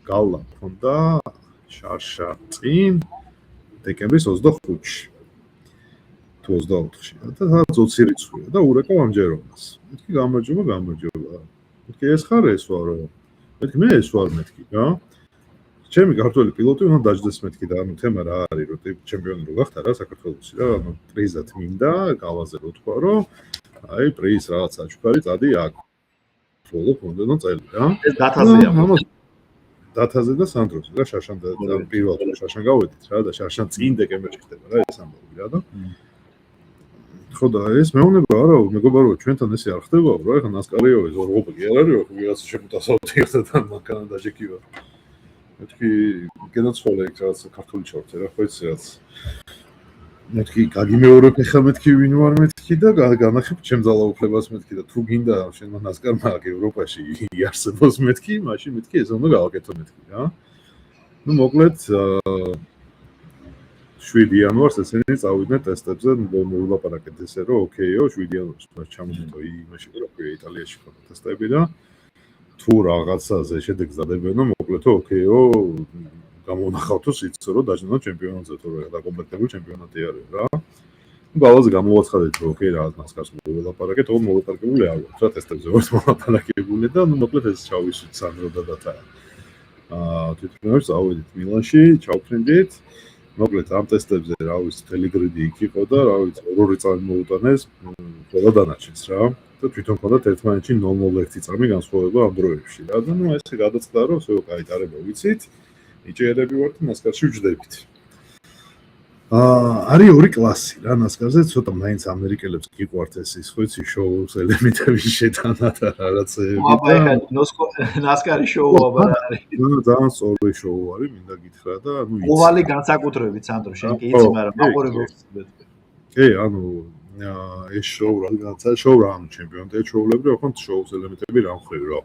გალა მქონდა შარშა წინ დეკემბრის 25-ში თუ 24-ში და სადაც 20 რიცხვია და ურეკავ ამ ჯერომას მეთქი გამარჯობა მეთქი ეს ხარ ეს ვარო მეთქი მე ეს ვარ მეთქი რა ჩემი ქართველი პილოტი უნდა დაждდეს მეთქი და ანუ თემა რა არის რომ ჩემპიონი რო გახდა რა საქართველოსი რა ანუ პრიზად მინდა გავაზე რო თქვა რომ აი პრიზ რაღაც აჩქარი წადი აქ ბოლო მომდენო წელი რა ეს დათაზეა დათაზე და სანდროსი და შარშან და პირველად შარშან გავედით რა და შარშან წინ დეკემბერში ხდება რა ეს ამბავი რა და ხო და ეს მეუბნება არა მეგობარო ჩვენთან ესე არ ხდებაო რა ეხლა ნასკარიო ეს ორღობი კი არ არის ხო ვიღაცა შემოტასავთ ერთად მანქანა დაჟეკივა მეთქი გადაცხოვე იქ რაღაც ქართული ჩორთე რა ხო იცი რაც მეთქი გაგიმეორებ ეხლა მეთქი ვინ ვარ მეთქი და განახებ ჩემ ძალაუფლებას მეთქი და თუ გინდა შენ ნასკარმა აქ ევროპაში იარსებოს მეთქი მაშინ მეთქი ეს უნდა გავაკეთო მეთქი რა ნუ მოკლედ 7 იანვარს ესენი წავიდნენ ტესტებზე მოულაპარაკეთ ესე რომ ოკეიო 7 იანვარს მას ჩამოდიდო იმაში რა ქვია იტალიაში ხო ტესტები და თუ რაღაცაზე შედეგს დადებენო მოკლედო ოკეიო გამონახავთო სიცო რომ დაჟინო ჩემპიონატზე თორე დაკომპლექტებული ჩემპიონატი არის რა ნუ ბალანსი გამოვაცხადეთ რომ ოკეი რაღაც ნასკარს მოულაპარაკეთ ოღონდ მოულაპარაკებული არ ვარ რა ტესტებზე ვარ მოულაპარაკებული და ნუ მოკლედ ეს ჩავისვით სანდრო და დათა თვითონაც წავედით მილანში ჩავფრინდით მოკლედ ამ ტესტებზე რა ვიცი ტელეგრიდი იქ იყო და რა ვიცი ორი წამი მოუტანეს ყველა დანარჩენს რა და თვითონ ქონდათ ერთმანეთში 0-0 წამი განსხვავება ამ დროებში რა და ნუ ესე გადაწყდა რომ всё კაიტარება ვიცით იჭერები ვართ ნასკარში ვჯდებით არის ორი კლასი რა ნასკარზე ცოტა მაინც ამერიკელებს გიყვართ ეს ის ხო იცი შოუს ელემენტების შეტანა და რაღაცეები აბა ეხა ნასკარი შოუ აბა არის ძალიან სწორი შოუ არის მინდა გითხრა და ნუ ყოველი განსაკუთრებით სანდრო შენ კი იცი მაგრამ მაყურებელს კი ანუ ეს შოუ რაღაცა შოუ რა ანუ ჩემპიონატია შოულებრი ოღონდ შოუს ელემენტები რა მხრივ რა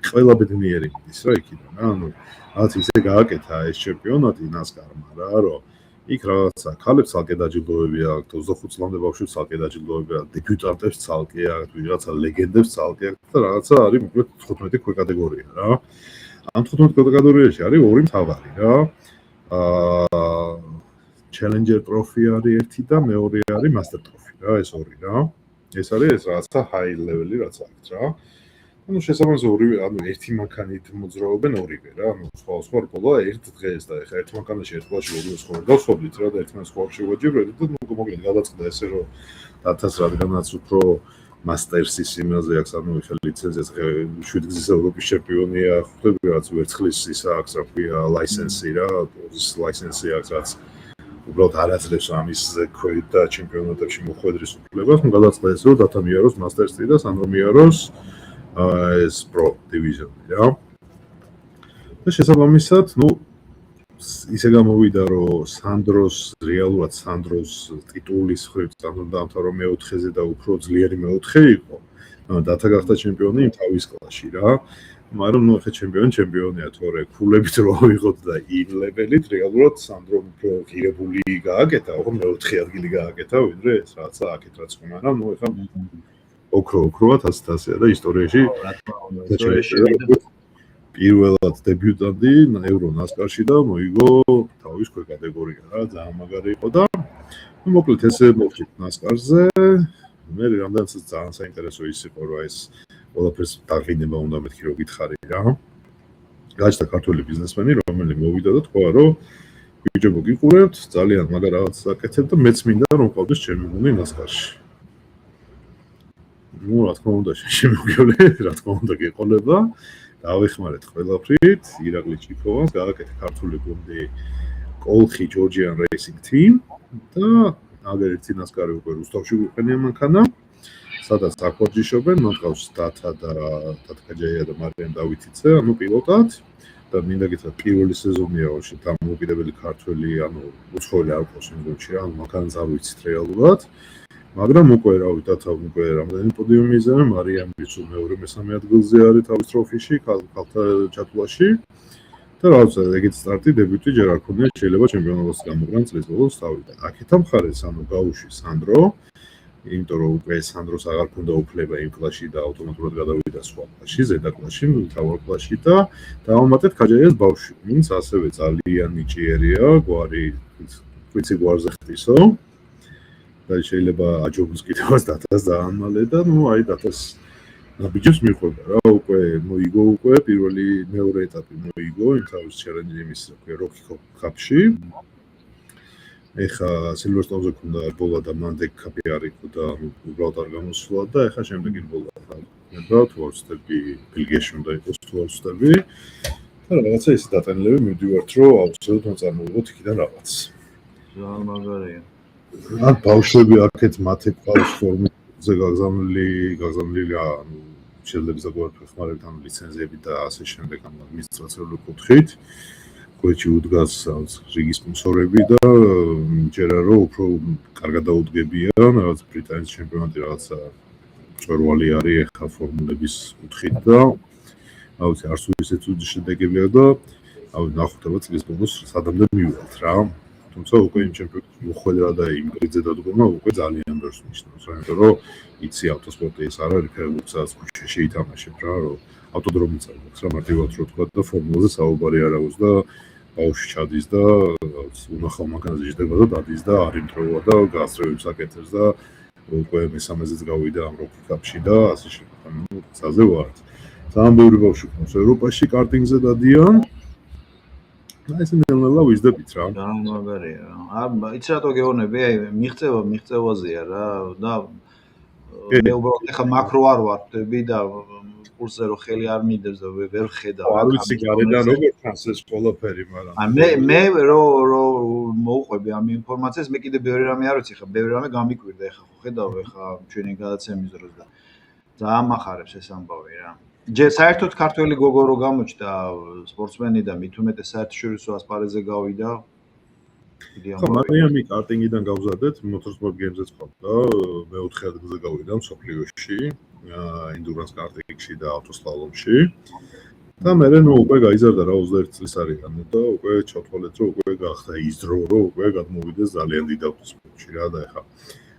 ყველა ბედნიერი ის რა იქიდან რა ანუ რაც ისე გააკეთა ეს ჩემპიონატი ნასკარმა რა რომ იქ რაღაცა ქალებს ცალკე დაჯილდოებები აქვს 25 წლამდე ბავშვებს ცალკე დაჯილდოებები აქვს დებიუტანტებს ცალკე აქვს ვიღაცა ლეგენდებს ცალკე აქვს და რაღაცა არის მოკლედ 15 ქვეკატეგორია რა ამ 15 კატეგორიაში არის ორი მთავარი რა Challenger Trophy არის ერთი და მეორე არის Master Trophy რა ეს ორი რა ეს არის ეს რაღაცა high level-ი რაც აქვს რა ანუ შესაბამისად ორივე ანუ ერთი მანქანით მოძრაობენ ორივე რა ანუ სხვა რბოლა ერთ დღეს და ეხა ერთ მანქანაში ერთ კლასში ორივე სხვა გავსვობდით რა და ერთმანეთს სხვა შევაჯერებდით და ნუ მოკლედ გადაწყდა ესე რომ დათას რადგანაც უფრო მასტერსის იმაზე აქვს ანუ ეხა ლიცენზიას 7 გზის ევროპის ჩემპიონია ხვდები რაც ვერცხლის ისა აქვს რა ქვია ლაისენსი რა ის ლაისენსი აქვს რაც უბრალოდ არ აძლევს ამის ქვით და ჩემპიონატებში მოხვედრის უფლებას ნუ გადაწყდა ესე რომ დათა მიაროს მასტერსი და სანდრო მიაროს ეს პრო დივიზიონი რა და შესაბამისად ნუ ისე გამოვიდა რომ სანდროს რეალურად სანდროს ტიტულის ხრივ სანდრო დაამთავრა მეოთხეზე და უფრო ძლიერი მეოთხე იყო დათა გახდა ჩემპიონი იმ თავის კლასში რა მაგრამ ნუ ახლა ჩემპიონია თორე ქულებით რო ვიღოთ და იმ ლეველით რეალურად სანდრომ უფრო ღირებული გააკეთა ოღონდ მეოთხე ადგილი გააკეთა ვიდრე ეს რაღაცა აქეთ რაც ხომ არა ნუ ახლა ოქროა 1000-ია და ისტორიაში პირველად დებიუტანტი ევრო ნასკარში და მოიგო თავის ქვეკატეგორია რა ძალიან მაგარი იყო და ნუ მოკლედ ესე მოვხდით ნასკარზე მე რამდენიც ძალიან საინტერესო ის იყო რომ ეს ყველაფერს დაღინება უნდა მეთქი რომ გითხარი რა გაჩნდა ქართული ბიზნესმენი რომელიც მოვიდა და თქვა რომ ბიჭებო გიყურებთ ძალიან მაგარ რაღაც აკეთებ და მეც მინდა რომ ყავდეს ჩემი გუნდი ნასკარში ნუ რა თქმა უნდა შემოგივლე რა თქმა უნდა გეყოლება დავეხმარეთ ყველაფრით ირაკლი ჭიფოვას გააკეთა ქართული გუნდი კოლხი ჯორჯიან რეისინგ თიმ და აგერ ერთი ნასკარი უკვე რუსთავში გვიყენია მანქანა სადაც აკორჯიშობენ მოყავს დათა და დათკაჯაია და მარიამ დავითიცე ანუ პილოტად და მინდა გითხრათ პირველი სეზონია ვაშე დამოუკიდებელი ქართველი ანუ უცხოელი არ ყავს იმ გუნდში რა მაგან წავიცით რეალურად მაგრამ უკვე რავი დათავ უკვე რამდენი პოდიუმი იზამე მარიამიც მეორე მესამე ადგილზე არის თავის ტროფიში ქალთა ჩათვლაში და რაღაცა ეგეთ სტარტი დებიუტი ჯერ არ ქონია შეიძლება ჩემპიონატს გამოყრან წლის ბოლოს თავიდან აქეთ ამხარეს ანუ გაუში სანდრო იმიტომ რომ უკვე სანდროს აღარ ქონდა უფლება იმ კლასში და ავტომატურად გადავიდა სხვა კლასში, ზედა კლასში, თავარ კლასში და დავამატეთ ქაჯაიას ბავშვი, ვინც ასევე ძალიან ნიჭიერია, გვარი ვიცი გვარზე ხტისო. და შეიძლება აჯობს კიდევაც დათას დაამალე და ნუ აი დათას ნაბიჯებს მიყვება რა, უკვე მოიგო უკვე პირველი მეორე ეტაპი მოიგო იმ თავის ჩელენჯი იმის როკი კაპში. ეხა სილვერსტონზე ქონდა ბოლა და მანდეკ კაპი არისო და უბრალოდ არ გამოსულა და ეხა შემდეგი ბოლა და თორსტები ბელგიაში უნდა იყოს თორსტები და რაღაცა ის დატანილები მივდივართ რომ აუცილებლად წარმოუდგოთ იქიდან რაღაც ძალიან მაგარია ან ბავშვები აქეთ მათე ყავს ფორმაზე გაგზავნილი ანუ შეიძლება ზოგადად ხმარებით ან ლიცენზიები და ასე შემდეგ ამ ადმინისტრაციული კუთხით გვეჭი უდგას რიგის სპონსორები და ჯერა რომ უფრო კარგად დაუდგებიან რაღაც ბრიტანეთის ჩემპიონატი რაღაცა ჭორვალი არის ახლა ფორმულების კუთხით და აუცი არც ისეთ უძი შედეგებია და აუ ნახოთ წლის ბოლოს სადამდე მივივალთ რა თუმცა უკვე იმ ჩემპიონატში მოხვედრა და იმ გრიძე დადგომა უკვე ძალიან ბევრს ნიშნავს რა იმიტომ რომ იცი ავტოსპორტი ეს არ არის ფეხბურთსაც ქუჩაში ითამაშებ რა რომ ავტოდრომი წავიდეთ რა მარტივად რო თქვა და ფორმულაზე საუბარი არ აქვს და ბავშვი ჩადის და უნახავ მანქანაზე იჯდება და დადის და არ იმტროვა და გასწრებებს აკეთებს და უკვე მესამეზეც გავიდა ამ როკი კაპში და ასე შემდეგ. ანუ ცაზე ვართ. ძალიან ბევრი ბავშვი ყავს ევროპაში კარტინგზე დადიან. და ეს ნელ-ნელა ვიზდებით რა. ძალიან მაგარია რა. იცი რატო გეუბნები, აი მიღწევაზეა რა და მე უბრალოდ ახლა მაკრო არ ვარ და კურსზე რო ხელი არ მიდევს და ვერ ხედავ. არ ვიცი გარედან როგორ ხანს ეს ყველაფერი, მაგრამ მე რო მოუყვები ამ ინფორმაციას, მე კიდე ბევრი რამე არ ვიცი, ხა ბევრი რამე გამიკვირდა, ეხა ხო ხედავ, ეხა ჩვენი გადაცემის დროს და ძალიან მახარებს ეს ამბავი რა. ჯერ საერთოდ ქართველი გოგო რო გამოჩნდა სპორტსმენი და მით უმეტეს საერთაშორისო ასპარეზზე გავიდა. ხო, მარიამი კარტინგიდან გავზადეთ, მოტორსპორტ გეიმზეც ყავდა, მეოთხე ადგილზე გავიდა მსოფლიოში, ინდურანს კარტინგში და ავტოსლალომში. და მე ნუ უკვე გაიზარდა რა 21 წლის არიან და უკვე ჩავთვალეთ რომ უკვე გახდა ის დრო რომ უკვე გადმოვიდეს ძალიან დიდ ავტოსპორტში რა და ეხა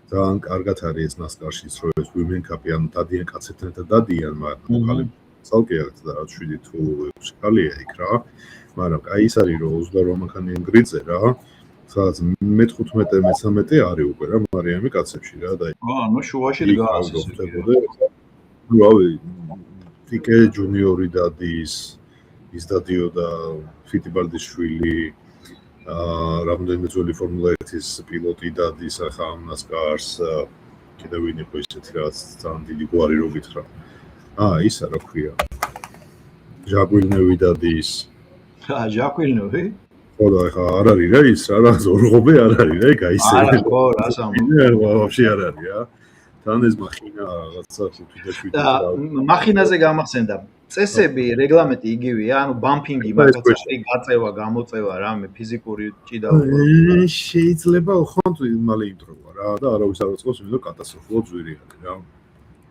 ძალიან კარგად არის ეს ნასკარშიც რომ ეს women cup-ი ანუ დადიან კაცებთან და დადიან მაგრამ ხალხი ცალკე აქვს და რაც 7 თუ 6 ხალხია იქ რა მაგრამ აი ის არის რომ 28 მანქანიან გრიძე რა სადაც მე-15 მე-13 არის უკვე რა მარიამი კაცებში რა და ნუ შუაში დგას რავი ფიკე ჯუნიორი დადის ის დადიოდა ფიტიბალდის შვილი რამდენიმე ძველი ფორმულა 1-ის პილოტი დადის ახლა ამ ნასკარს კიდევ ვინ იყო ისეთი რაღაც ძალიან დიდი გვარი რო გითხრა ისა რა ქვია ჟაკვილნევი დადის ჟაკვილნევი ხო და ახლა არ არის რა ის რა ზორღობე არ არის რა გაისერე არა ხო რა სამბო ვაფშე არ არის რა თან ეს მახინა რაღაცა 5 და 7 მახინაზე გამახსენდა წესები რეგლამენტი იგივეა ანუ ბამპინგი მაგაცა გაწევა გამოწევა რამე ფიზიკური ჭიდაობა შეიძლება ხონთ მალე იმტროვა რა და არავის არ უწყობს იმიტომ კატასტროფულად ძვირი არის რა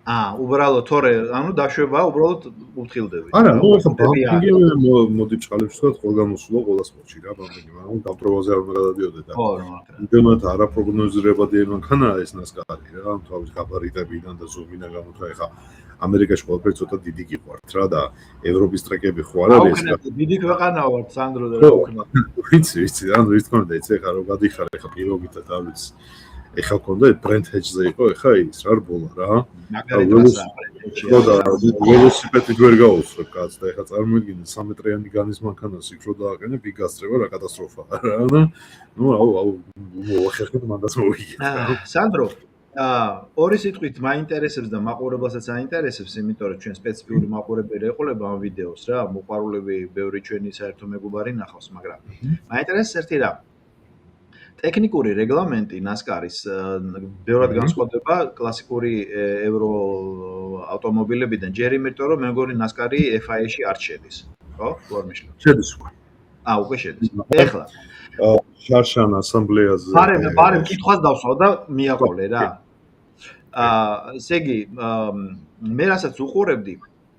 უბრალოდ თორე ანუ დაშვება უბრალოდ უთხილდები არა ნუ ახლა ბამპინგი მოდი ჭყალებს თქვა ყველა გამოსულა ყველა სპორტში რა ბამპინგი მაგრამ დამტროვაზე არ უნდა გადადიოდე და იმდენად არაპროგნოზირებადი მანქანაა ეს ნასკარი რა თავის გაბარიტებიდან და ზომიდან გამოთქვა ახლა ამერიკაში ყველაფერი ცოტა დიდი გიყვართ რა და ევროპის ტრეკები ხო არ არის დიდი ქვეყანა ვართ სანდრო და უკნა ვიცი ანუ ის თქონდა იცი ახლა რომ გადიხარ ახლა პირობით და დავიც ეხა კონდა ბრენდ ჰეჯზე იყო ეხა ის რა ბოლა რა მაგალითად და ველოსიპედი ვერ გაუსწრებ კაც და ეხა წარმოიდგინე 3 მეტრიანი განის მანქანას იქ რო დააყენე ვი გასწრება რა კატასტროფაა რა და ნუ აუ მოახერხეთ მანდაც მოვიგეთ სანდრო ორი სიტყვით მაინტერესებს და მაყურებელსაც აინტერესებს იმიტომ რომ ჩვენ სპეციფიკური მაყურებელი ეყოლება ამ ვიდეოს რა მოყვარულები ბევრი ჩვენი საერთო მეგობარი ნახავს მაგრამ მაინტერესებს ერთი რა ტექნიკური რეგლამენტი ნასკარის ბევრად განსხვავდება კლასიკური ევრო ავტომობილებიდან ჯერ იმიტომ რომ მე მგონი ნასკარი FIA-ში არ შედის ხო? თუ არ მიშლა. შედის უკვე. უკვე შედის. ეხლა შარშან ასამბლეაზე ბარემ კითხვას დავსვავ და მიაყოლე რა. ესე იგი, მე რასაც უყურებდი,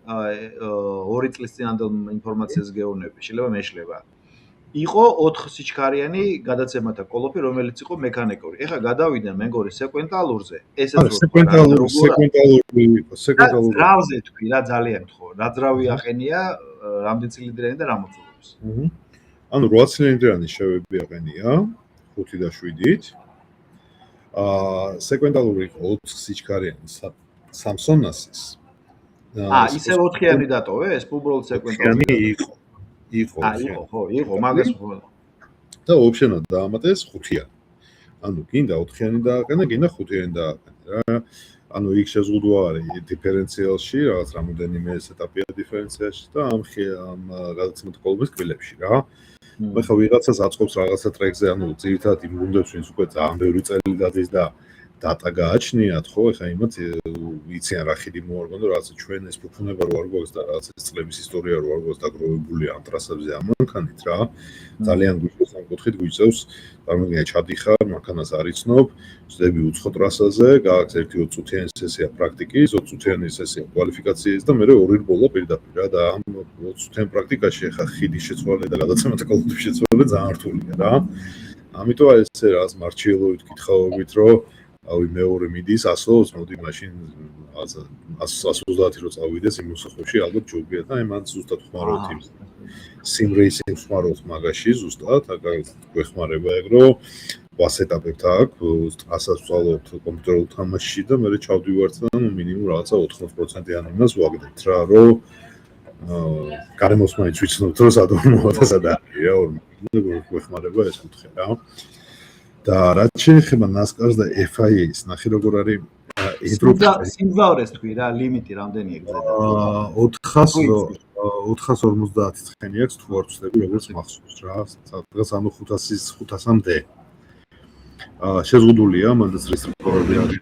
2 წლის წინანდელ ინფორმაციას გეუბნები, შეიძლება მეშლება. იყო 4 სიჩქარიანი გადაცემათა კოლოფი, რომელიც იყო მექანიკური. ეხლა გადავიდნენ მეგორი სეკვენტალურზე. ესეც სეკვენტალური იყო, სეკვენტალური. ძრავზე თქვი რა ძალიან ხო. რა ძრავი აყენია, რამდენი ცილინდრიანი და რა მოძულობს. ანუ 8 ცილინდრიანი შევები აყენია, 5 და 7-ით. სეკვენტალური იყო 4 სიჩქარიანი Samsung-ის. ისე 4-იანი დატოვე, ეს უბრალოდ სეკვენტალური იყო. იყო, იყო, მაგას ხო. და ოპშენად დაამატეს 5-იანი. ანუ გინდა 4-იანი დააყენა, გინდა 5-იანი დააყენა რა. ანუ იქ შეზღუდვა არის დიფერენციალში, რაღაც რამოდენიმე ეტაპია დიფერენციალში და ამ გადაცემათა კოლოფის კბილებში რა. მე ხა ვიღაცას აწყობს რაღაცა ტრეკზე, ანუ ძირითადად იმ გუნდებს, ვინც უკვე ძალიან ბევრი წელი დადის და დატა გააჩნიათ, ხო, ეხა იმათ იციან რა ხიდი მოარგონ და რაღაცა ჩვენ ეს ფუფუნება რო არ გვაქვს და რაღაცა წლების ისტორია რო არ გვაქვს დაგროვებული ამ ტრასებზე ამ მანქანით რა. ძალიან გვიჭირს ამ კუთხით გვიწევს, წარმოგიდგენთ ჩადიხარ, მანქანას არ იცნობ, ვწდები უცხო ტრასაზე, გააქვს 1-20 წუთიანი სესია პრაქტიკის, 20 წუთიანი სესია კვალიფიკაციის და მეორე 2 რბოლა პირდაპირ რა და ამ 20 წუთიან პრაქტიკაში ეხა ხიდის შეცვალე და გადაცემათა კოლოფის შეცვალე ძალიან რთულია რა. ამიტომ ესე რაღაც მარჩიელოვით კითხავობით რომ ავი მეორე მიდის 120, მოდი მაშინ 130 რო წავიდეს იმ მოსახლეში ალბათ ჯობია და აი მან ზუსტად ხმარობთ იმ sim racing ხმარობთ მაგაში ზუსტად გვეხმარება ეგრო ვასეტაპებთ აქ ტრასას ვწავლობთ კომპიუტერულ თამაშში და მე ჩავდივართ და მინიმუმ რაღაცა 80%-იანი იმას ვაგდებთ რა რომ გარემოს მაინც ვიცნობთ რომ სადმოა და სადა რა გვეხმარება ეს კუთხე რა და რაც შეეხება NASCAR-ს და FIA-ს, ნახე როგორ არის სიმძლავრეს თქვი რა, ლიმიტი რამდენი ეგზადა? 450 ცხენი აქვს თუ არ ვცდები როგორც მახსოვს რა, სადღაც ანუ 500-მდე. შეზღუდულია, მანდაც რესტრიქტორები არის,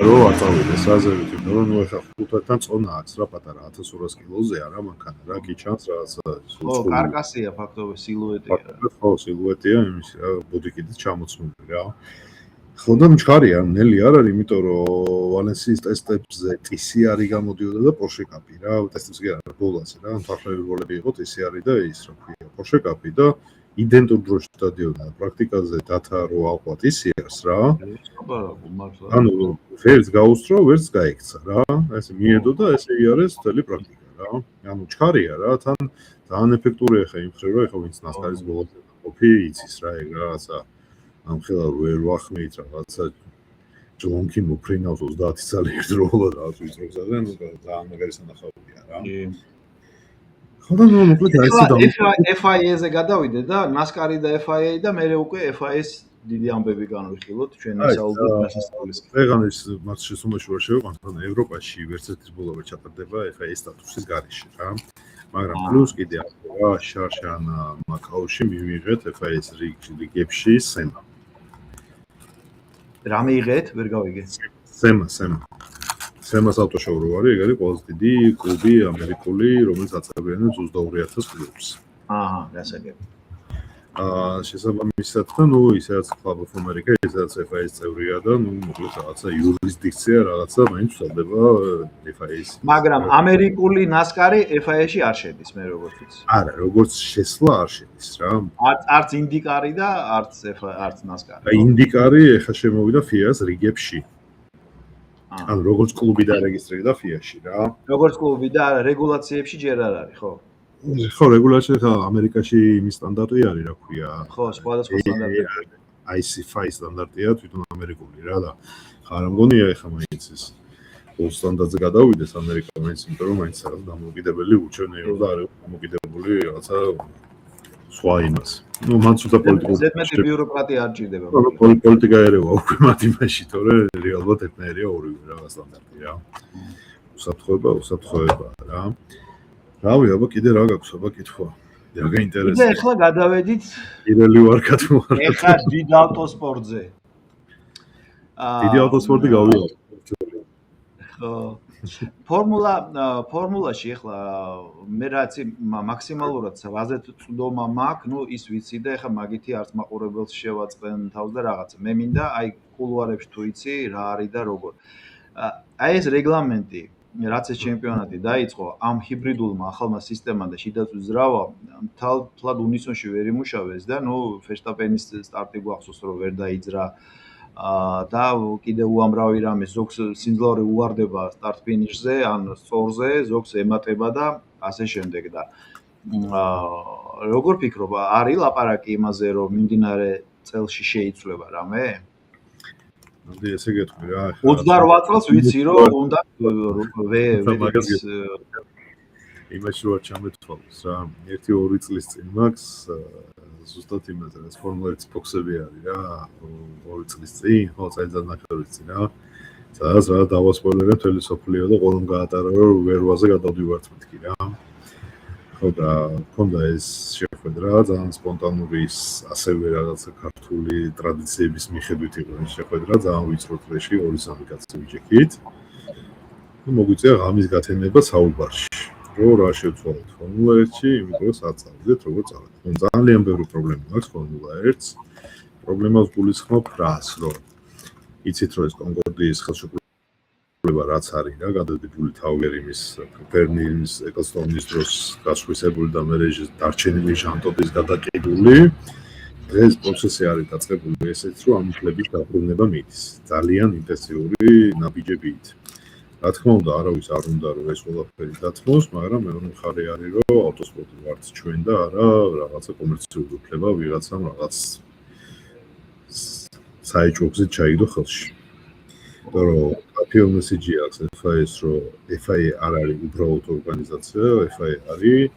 რომ არ წავიდეს აზერით, იმიტომ რომ ეხა 5-დან წონა აქვს რა, პატარა 1200 კილოზე არა მანქანა რა, კი ჩანს რაღაცა. ხო, კარკასია ფაქტობრივად სილუეტია. ხო, სილუეტია იმის რა, ბოდიკიდით ჩამოცმული რა. ხო და მჩხარია, ნელი არ არის, იმიტომ რომ ვალენსიის ტესტებზე TCR-ი გამოდიოდა და Porsche Cup-ი რა, ტესტებს კი არა, ბოლოაზე რა, მთლიანი როლები იყო TCR-ი და ის რა ქვია, Porsche Cup-ი და იდენტურ დროში დადიოდა პრაქტიკაზე დათა რო აყვათ TCR-ს რა. ანუ ვერც გაუსწრო, ვერც გაიქცა რა. ესე მიედო და ესე იარეს მთელი პრაქტიკა რა. ანუ ჩქარია რა, თან ძალიან ეფექტურია ხა იმ ხრივ რა, ეხა ვინც NASCAR-ის ბოლოზე ყოფი, იცის რა, ეგ რაღაცა ამ ხელა ვერ ვახმით რაღაცა ჯონკი მოფრინავს 30 წელი ერთდროულად რაღაც ვიწროზე და ნუ ძალიან მაგარი სანახაობია რა. ხო და ნუ მოკლედ აი ესე FIA-ზე გადავიდე და NASCAR-ი და FIA და მე უკვე FIA-ს დიდი ამბები განვიხილოთ ჩვენი საუბრობ დასასრულის. ეგან ის მათ შესუმაში ვარ შევყვანთ, რომ ევროპაში ვერც ერთის ბოლო ვერ ჩატარდება FIA სტატუსის გარეშე რა. მაგრამ პლუს კიდე რა შარშან მაკაოში მივიღეთ FIA-ს რიგებში სემა. რა მიიღეთ? ვერ გავიგე. სემას ავტოშოურუმი არის, ეგ არის ყველაზე დიდი კლუბი ამერიკული, რომელიც აწარმოებს 22,000 კლუბს. აჰა, გასაგები. შესაბამისად და ნუ ისაც Club of America, ისაც FIA-ს წევრია და ნუ მოკლედ რაღაცა იურისდიქცია, რაღაცა მაინც ვსალდება FIA-ს. მაგრამ ამერიკული NASCAR-ი FIA-ში არ შედის, მე როგორც ვიცი. არა, როგორც შესვლა არ შედის რა. არც ინდიკარი და არც NASCAR-ი. ინდიკარი ეხა შემოვიდა FIA-ს რიგებში. ანუ როგორც კლუბი დარეგისტრირდა FIA-ში რა. როგორც კლუბი და რეგულაციებში ჯერ არ არის, ხო? ხო, რეგულაცია ხა ამერიკაში იმის სტანდარტი არის, რა ქვია. ხო, სხვადასხვა სტანდარტია. ICFI სტანდარტია თვითონ ამერიკული რა და ხარ მგონია ეხა მაინც ის გოლ სტანდარტზე გადავიდეს ამერიკა მაინც, იმიტომ რომ მაინც არის დამოუკიდებელი ურჩევნირო და არის დამოუკიდებული რაღაცა სხვა იმას. ნუ მან ცოტა პოლიტიკური ზედმეტი ბიუროკრატია არ ჭირდება. პოლიტიკა ერევა უკვე მათ იმაში, თორე რეალურად ერთნაირია ორივე რაღაც სტანდარტი რა. უსაფრთხოება რა. რავი, აბა კიდე რა გაქვს, აბა კითხვა. რა გაინტერესებს? და ეხლა გადავედით პირველი ვარქად მოარ. ეხლა დიდ ავტოსპორტზე. დიდი ავტოსპორტი გავიარე. ხო. ფორმულაში ახლა მე რაც მაქსიმალურად ვაზეთ წვდომა მაქვს, ნუ ის ვიცი და ახლა მაგითი არც მაყურებელს შევაწყენ თავს და რაღაცა. მე მინდა აი კულუარებში თუ იცი რა არის და როგორ. აი ეს რეგლამენტი, რაც ეს ჩემპიონატი დაიწყო, ამ ჰიბრიდულმა ახალმა სისტემამ და შიდაწვის ზრავა თვალ უნისონში ვერ იმუშავეს და ნუ ფერშტაპენის სტარტი გვახსოვს რომ ვერ დაიძრა და კიდე უამრავი რამე ზოგს სიმძლავრე უვარდება სტარტ ფინიშზე ან სწორზე, ზოგს ემატება და ასე შემდეგ და როგორ ფიქრობ, არის ლაპარაკი იმაზე რომ მიმდინარე წელში შეიცვლება რამე? მოდი ესე გეტყვი რა. 28 წელს ვიცი რომ უნდა იმაში ვარ ჩამეთვალოს რა. 1-2 წლის წინ მაქვს ზუსტად იმაზე რაც ფორმულა 1 ფოქსები არის რა. 2 წლის წინ, ხო, წელიწად ნახევრის წინ რა. სადაც რა დავასპოილერებ მთელი სოფლიო და ყველამ გაატარა რომ ვერვაზე გადავდივართ მეთქი რა. ხო და მქონდა ეს შეხვედრა ძალიან სპონტანური ის ასევე რაღაცა ქართული ტრადიციების მიხედვით იყო ეს შეხვედრა ძალიან ვიწრო წრეში 2-3 კაცი ვიჭიქით. მოგვიწია ღამის გათენება საუბარში. რომ რა შევცვალოთ ფორმულა 1-ში, იმიტომ რომ საწავდეთ როგორ წავედით. ძალიან ბევრი პრობლემა აქვს ფორმულა 1-ს. პრობლემას გულისხმობ რას, რომ იცით რომ ეს კონკორდიის ხელშეკრულება რაც არის რა, გადადებული თავგერიმის ფერნირის ეკოსტომის დროს გასხვისებული და მე დარჩენილი ჟანტობის გადაყიდული. დღეს პროცესი არის დაწყებული ესეც რომ ამ ფლების დაბრუნება მიდის. ძალიან ინტენსიური ნაბიჯებით. რა თქმა უნდა, არავის არ უნდა რომ ეს ყველაფერი დათმოს, მაგრამ მეორე მხარე არის რომ ავტოსპორტი ვართ ჩვენ და არა რაღაცა კომერციული უფლება ვიღაცამ რაღაც საეჭვო გზით ჩაიგდო ხელში. რომ კაფეო მესიჯი აქვს FIA-ს რომ FIA არ არის უბრალოდ ორგანიზაცია, FIA არის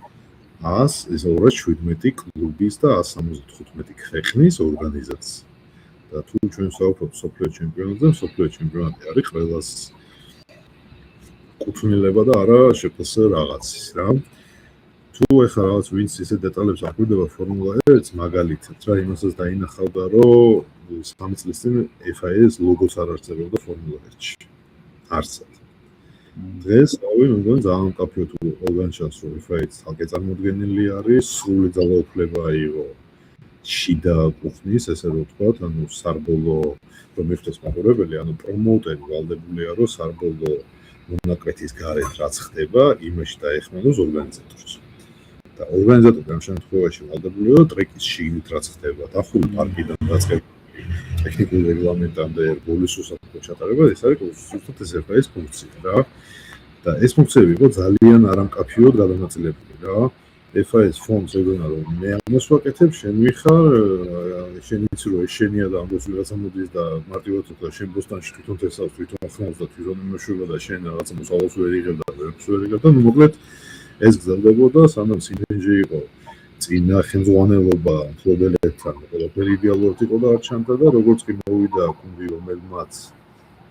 117 კლუბის და 175 ქვეყნის ორგანიზაცია. და თუ ჩვენ ვსაუბრობთ სოფლიო ჩემპიონატზე, სოფლიო ჩემპიონატი არის ყველას კუთვნილება და არა შეფასს რაღაცის რა. თუ ეხლა რაღაც ვინც ისე დეტალებს აკვირდება ფორმულა 1-ს მაგალითად რა იმასაც დაინახავდა რომ 3 წლის წინ FIA-ს ლოგოს არ არსებობდა ფორმულა 1-ში. არცად. დღეს რავი, მე მგონი ძალიან კაფეო თუ ორგანიზაციას რომ FIA-ს თალკე წარმოდგენილი არის, სრული ძალაუფლება იყო შიდა კუხნის, ესე რომ ვთქვათ, ანუ სარბოლო რომ მიხდეს მაყურებელი, ანუ პრომოუტერი ვალდებულია რომ სარბოლო მონაკვეთის გარეთ რაც ხდება, იმაში დაეხმაროს ორგანიზატორს. და ორგანიზატორი ამ შემთხვევაში ვალდებულია რომ ტრეკის შიგნით რაც ხდება, დახული პარკიდან დაწყებული ტექნიკური რეგლამენტამდე რგოლის უსაფრთხო ჩატარება, ეს არის ზუსტად ეს FIA-ს ფუნქცია რა. და ეს ფუნქციები იყო ძალიან არამკაფიოდ გადანაწილებული რა. FIA-ს ფონდს ეგონა რომ მე ამას ვაკეთებ, შენ ვიხარ, შენ იცი რომ ეს შენია და ამბობს ვიღაცა მოდის და მარტივად და შენ ბოსტანში თვითონ თესავს, თვითონ ახმავს და თვითონ იმოშვება და შენ რაღაცა მოსავალს ვერ იღებ და ვერც ვერ იღებ და მოკლედ ეს გრძელდებოდა, სანამ სინერგი იყო. წინა ხელმძღვანელობა მფლობელებთან ყველაფერი იდეალურად იყო და არ ჩანდა და როგორც კი მოვიდა გუნდი რომელმაც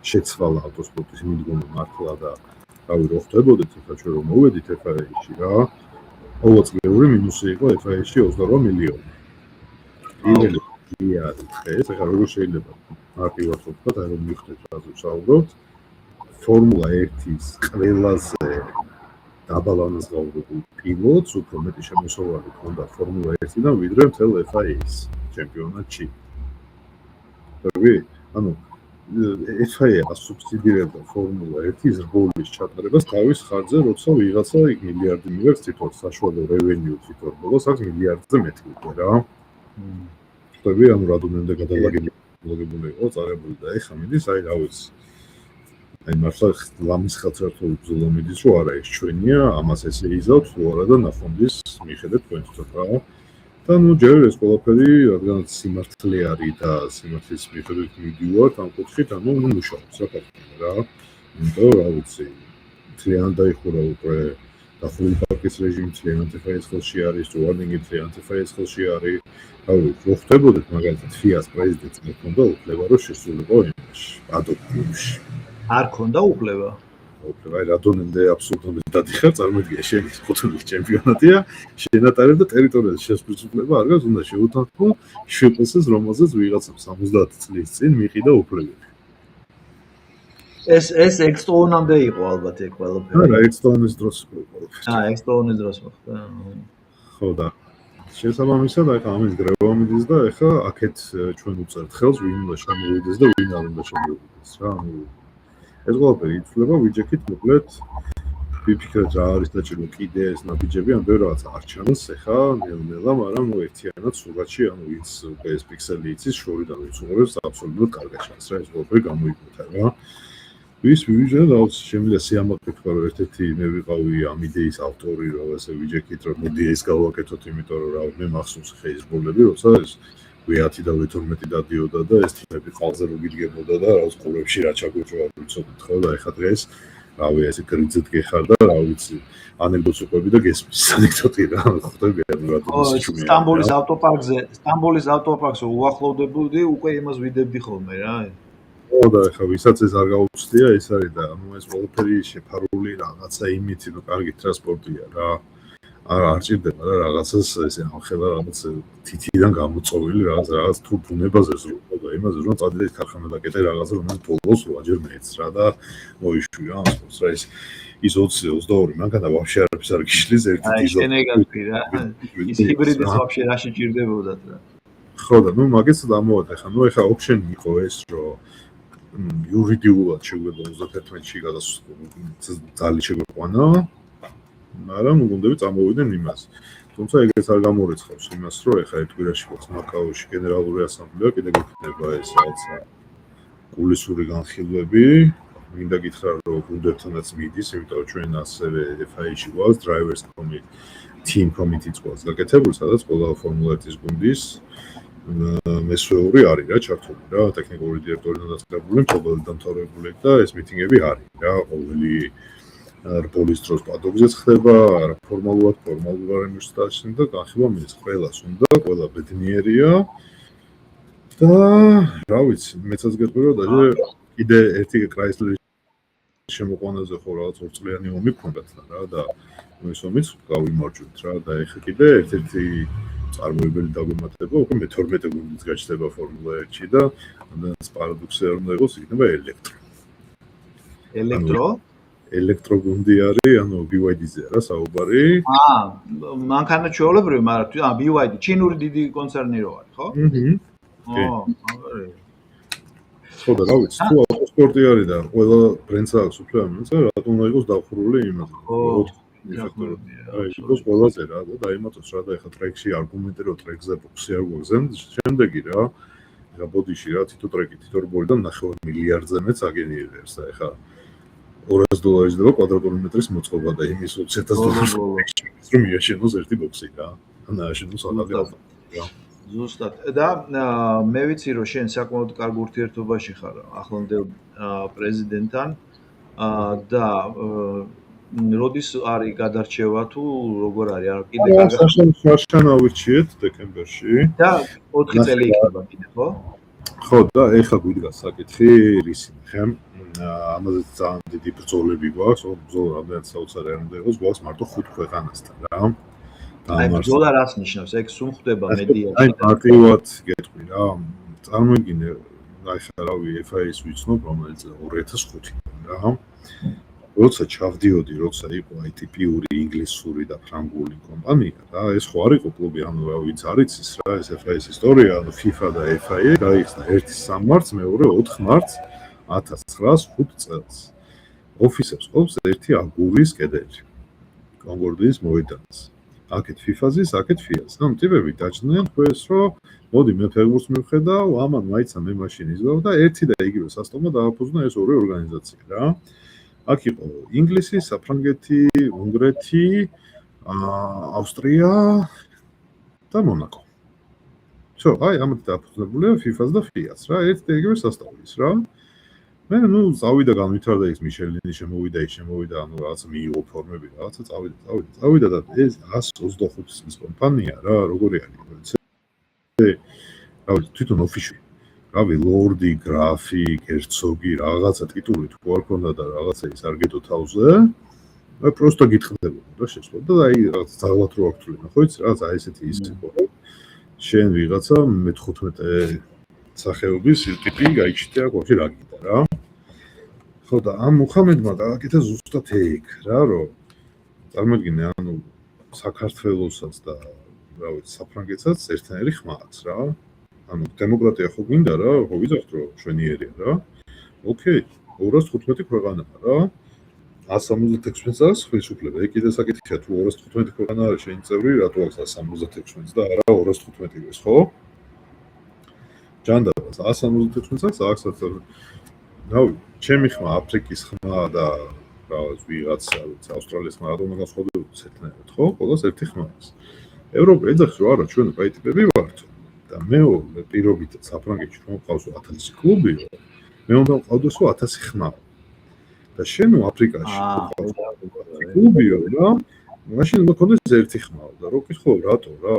შეცვალა ავტოსპორტის მიდგომა მართლა და რავი რო ხდებოდეთ ახლა ჩვენ რომ მოვედით FIA-ში რა ყოველწლიური მინუსი იყო FIA-ში 28 მილიონი. პირველი ეს ახლა როგორ შეიძლება მარტივად ვთქვათ, აი რომ მივხვდეთ რაზე ვსაუბრობთ. ფორმულა 1-ის ყველაზე დაბალანსებულ პილოტს უფრო მეტი შემოსავალი ჰქონდა ფორმულა 1-დან ვიდრე მთელ FIA-ის ჩემპიონატში. ანუ FIA ასუბსიდირებდა ფორმულა 1-ის რგოლის ჩატარებას თავის ხარჯზე, როცა ვიღაცა მილიარდი მივაქვს თვითონ საშუალო რევენიუ თვითონ ბოლოს აქვს მილიარდზე მეტი უკვე რა. ხტები ანუ რადომდე გადალაგებული იყო წარებული და ეხლა მიდის აი რა ვიცი. აი მართლა ლამის ხელსართული ბრძოლა მიდის რომ არა ეს ჩვენია, ამას ესე იზავთ თუ არა და ნახონდის მიხედეთ თქვენთვისაც რა. და ნუ ჯერ ეს ყველაფერი რადგანაც სიმართლე არის და სიმართლის მიხედვით მიდივართ ამ კუთხით, ანუ მუშაობს რა თქმა რა. იმიტომ რა ვიცი, ძალიან დაიხურა უკვე დახული პარკის რეჟიმი ძალიან FIA-ს ხელში არის, ვარნინგი ძალიან FIA-ს ხელში არის. რავი, რო ხდებოდეთ მაგალითად FIA-ს პრეზიდენტს მქონდა უფლება რომ შესულიყო იმაში, პადოკში. არ ქონდა უფლება. აი რადონემდე აბსურდულად დადიხარ, წარმოიდგინე შენი ფუტბოლის ჩემპიონატია, შენატარებ და ტერიტორიაზე შესვლის უფლება არ გაქვს, უნდა შეუთანხმო შვეპსს, რომელზეც ვიღაცა 70 წლის წინ მიყიდა უფლებები. ეს Extone-ამდე იყო ალბათ ეგ ყველაფერი. არა, Extone-ის დროს იყო. Extone-ის დროს მოხდა. ხო და შესაბამისად ახლა ამის გრევა მიდის და ახლა აქეთ ჩვენ უწერთ ხელს ვინ უნდა შემოვიდეს და ვინ არ უნდა შემოვიდეს რა. ანუ ეს ყველაფერი იცვლება ვიჯექით მოკლედ ვიფიქრეთ რა არის დაჭირო კიდე ეს ნაბიჯები ან ბევრ რაღაცა არ ჩანს ახლა ნელ-ნელა, მაგრამ ერთიანად სურათში ანუ ის ეს პიქსელი იცის შორიდან უცურებს აბსოლუტურად კარგად ჩანს რა ეს ყველაფერი გამოიკვეთა რა. ვის ვიჟენ აქვს შემიძლია სიამაყე თქვა რომ ერთ-ერთი მე ვიყავი ამ იდეის ავტორი რომ ესე ვიჯექით რომ მოდი ეს გავაკეთოთ იმიტომ რომ რა მე მახსოვს ხე ის ბოლები როცა ეს V10 და V12 დადიოდა და ეს თემები ყალზე რო გიდგებოდა და რა სკოლებში რა ჩაგვეჭვა ვიცოდით ხო და ეხლა დღეს რავი ესე გრიძეთ გეხარ და რა ვიცი ანეკდოტს უყვები და გესმის ანეკდოტი რა ხვდები რა სტამბოლის ავტოპარკზე უახლოვდებოდი უკვე იმას ვიდებდი ხოლმე რა ხო და ეხლა ვისაც ეს არ გაუცდია ეს არის და ანუ ეს ყველაფერი შეფარული რაღაცა იმით რომ კარგი ტრანსპორტია რა არ ჭირდება რა რაღაცას ესე ახლა რაღაც თითიდან გამოწოვილი რაღაც თუ ბუნებაზე ზრუნვა და იმაზე რომ წადიდეთ ქარხანა დაკეტე რაღაც რომელიც ბოლოს 8-ჯერ მეც რა და მოიშვი რა ამას რა ის 20-22 მანქანა ვაფშე არაფერს არ გიშლის ერთი დიზელი აი შენეგავი რა ის ჰიბრიდის ვაფშე რა შეჭირდებოდათ რა ხო და ნუ მაგეც დამოვადა ხა ნუ ეხა ოპშენი იყო ეს რომ იურიდიულად შეგვეძლო 31-ში ძალი შეგვეყვანა მაგრამ უგონდები წამოვიდნენ იმას. თუმცა ეგეც არ გამორიცხავს იმას, რომ ეხლა ერთ კვირაში გვაქვს მაკაოში გენერალური ასამბლეა, კიდე გვქნება ეს რაღაცა გულისური განხილვები. მინდა გითხრა, რომ გუნდებთანაც მიდის, იმიტომ რომ ჩვენ ასევე FIA-ში გვაქვს drivers committee, team committee-ც გვაქვს გაკეთებული, სადაც ყველა Formula 1-ის გუნდის მესვეული არის რა ჩართული რა, ტექნიკური დირექტორიდან დაწყებული, მფლობელი დამთავრებული და ეს მიტინგები არის რა, ყოველი რბოლის დროს პადოგზეც ხდება, არა ფორმალურად არ ემუშტაშენ და განხილვა მიდის ყველას უნდა, ყველა ბედნიერია და რა ვიცი, მეცაც გეტყვი რომ დაჟე კიდე ერთი კრაისლერის შემოყვანაზე ხო რაღაც 2 წლიანი ომი გქონდათ რა და ეს ომიც გავიმარჯვეთ რა და ეხლა კიდე ერთ-ერთი წარმოებელი დაგვემატება, უკვე მე-12 გუნდიც გაჩნდება Formula 1-ში და პარადოქსი არ უნდა იყოს, იქნება ელექტროგუნდი არის, ანუ BYD-ზე რა საუბარი. მანქანა ჩვეულებრივი, მაგრამ BYD ჩინური დიდი კონცერნი რო არის, ხო? მაგარი. ხო და რა ვიცი, თუ ავტოსპორტი არის და ყველა ბრენდს აქვს უფრო ამაზე, რატომ უნდა იყოს დავხურული იმაზე? აი, ის ყველაზე რა და დაიმატოს რა და ეხლა ტრეკში არგუმენტი რომ ტრეკზე ბოქსი არ გვაგზავნის, შემდეგი რა. ეხლა ბოდიში რა თითო ტრეკი, თითო რბოლიდან 9 მილიარდზე მეც აგენიერებს და ეხლა $200 დება კვადრატული მეტრის მოწყობა და იმის $20,000 რომ მიაშენოს ერთი ბოქსი რა. ან ააშენოს ალაგ რა. ზუსტად. და მე ვიცი რომ შენ საკმაოდ კარგ ურთიერთობაში ხარ ახლანდელ პრეზიდენტთან და როდის არის გადარჩევა თუ როგორ არის? არა კიდე საშან ავირჩიეთ დეკემბერში. და 4 წელი იქნება კიდე, ხო? ხო და ეხლა გვიდგა საკითხი რისი ხემ ამაზე ძალიან დიდი ბრძოლები გვაქვს, ბრძოლა რამდენად საოცარი არ უნდა იყოს, გვაქვს მარტო 5 ქვეყანასთან რა. აი ბრძოლა რას ნიშნავს? ეგ სულ ხდება მედიაში. აი მარტივად გეტყვი რა. წარმოიდგინე აი ხარავი FIA-ს ვიცნობ, რომელიც 2005 რა. როცა ჩავდიოდი, როცა იყო აი ტიპიური ინგლისური და ფრანგული კომპანია რა, ეს ხო არ იყო კლუბი, ანუ რა ვინც არ იცის რა, ეს FIA-ის ისტორია, ანუ FIFA და FIA გაიხსნა ერთი 3 მარტს, მეორე 4 მარტს 1905 წელს. ოფისებს ყოფს ერთი აგურის კედელი. კონკორდიის მოედანს. აქეთ FIFA-ზის, აქეთ FIA-ს. ანუ ტიპები დაჭდნენ თქვენს, რომ მოდი მე ფეგურს მივხედავ, ამან მაიცა მე მაშინ იზღავ და ერთი და იგივე სასტომად დააფუძნა ეს ორი ორგანიზაცია რა. აქ იყო ინგლისი, საფრანგეთი, უნგრეთი, ავსტრია და მონაკო. всё, აი ამით დააფუძნებულია FIFA-ს და FIA-ს რა, ერთ და იგივე სასტავლის რა. მე ნუ წავიდა განვითარდა ის მიშელინი შემოვიდა, ანუ რაღაცა მიიღო ფორმები, რაღაცა წავიდა და ეს 125 წლის კომპანია რა, როგორი არის? რა ვიცი, თვითონ ოფიში. რავი, ლორდი, გრაფი, герцоგი, რაღაცა ტიტული თუ არ ქონდა და რაღაცა ის არ გეტო თავზე. აი პროსტა გითხდებოდა და შეცვალა და აი რაღაც ძალად რო აქთულინა, ხო იცი, რაღაც აი ესეთი ის იყო. შენ ვიღაცა მე-15 სახეობის ტიპი გაიჩიტე აქ ვაფშე რა გიდა რა. ხო და ამ მუხამედმა გააკეთა ზუსტად ეგ რა რომ წარმოიდგინე ანუ საქართველოსაც და რა ვიცი საფრანგეთსაც ერთნაირი ხმაც რა ანუ დემოკრატია ხო გვინდა რა ხო ვიზახთ რომ შვენიერია რა ოკეი 215 ქვეყანაა რა 176 წელს ხელისუფლება ეგ კიდე საკითხია თუ 215 ქვეყანა არის შენი წევრი რატო აქვს 176 და არა 215 ეს ხო ჯანდაბას 176 წელს აქვს რავი ჩემი ხმა აფრიკის ხმა და რაღაც ვიღაც ავსტრალიის ხმა რატომ განსხვავდება ერთნაირად ხო ყველას ერთი ხმა აქვს ევროპა ეძახს რომ არა ჩვენ კაი ტიპები ვართ და მეორე პირობითად საფრანგეთში რომ ყავს 1000 კლუბი მე უნდა ყავდეს 1000 ხმა და შენ აფრიკაში კლუბიო რა მაშინ მქონდეს ერთი ხმა და რო კითხო რატო რა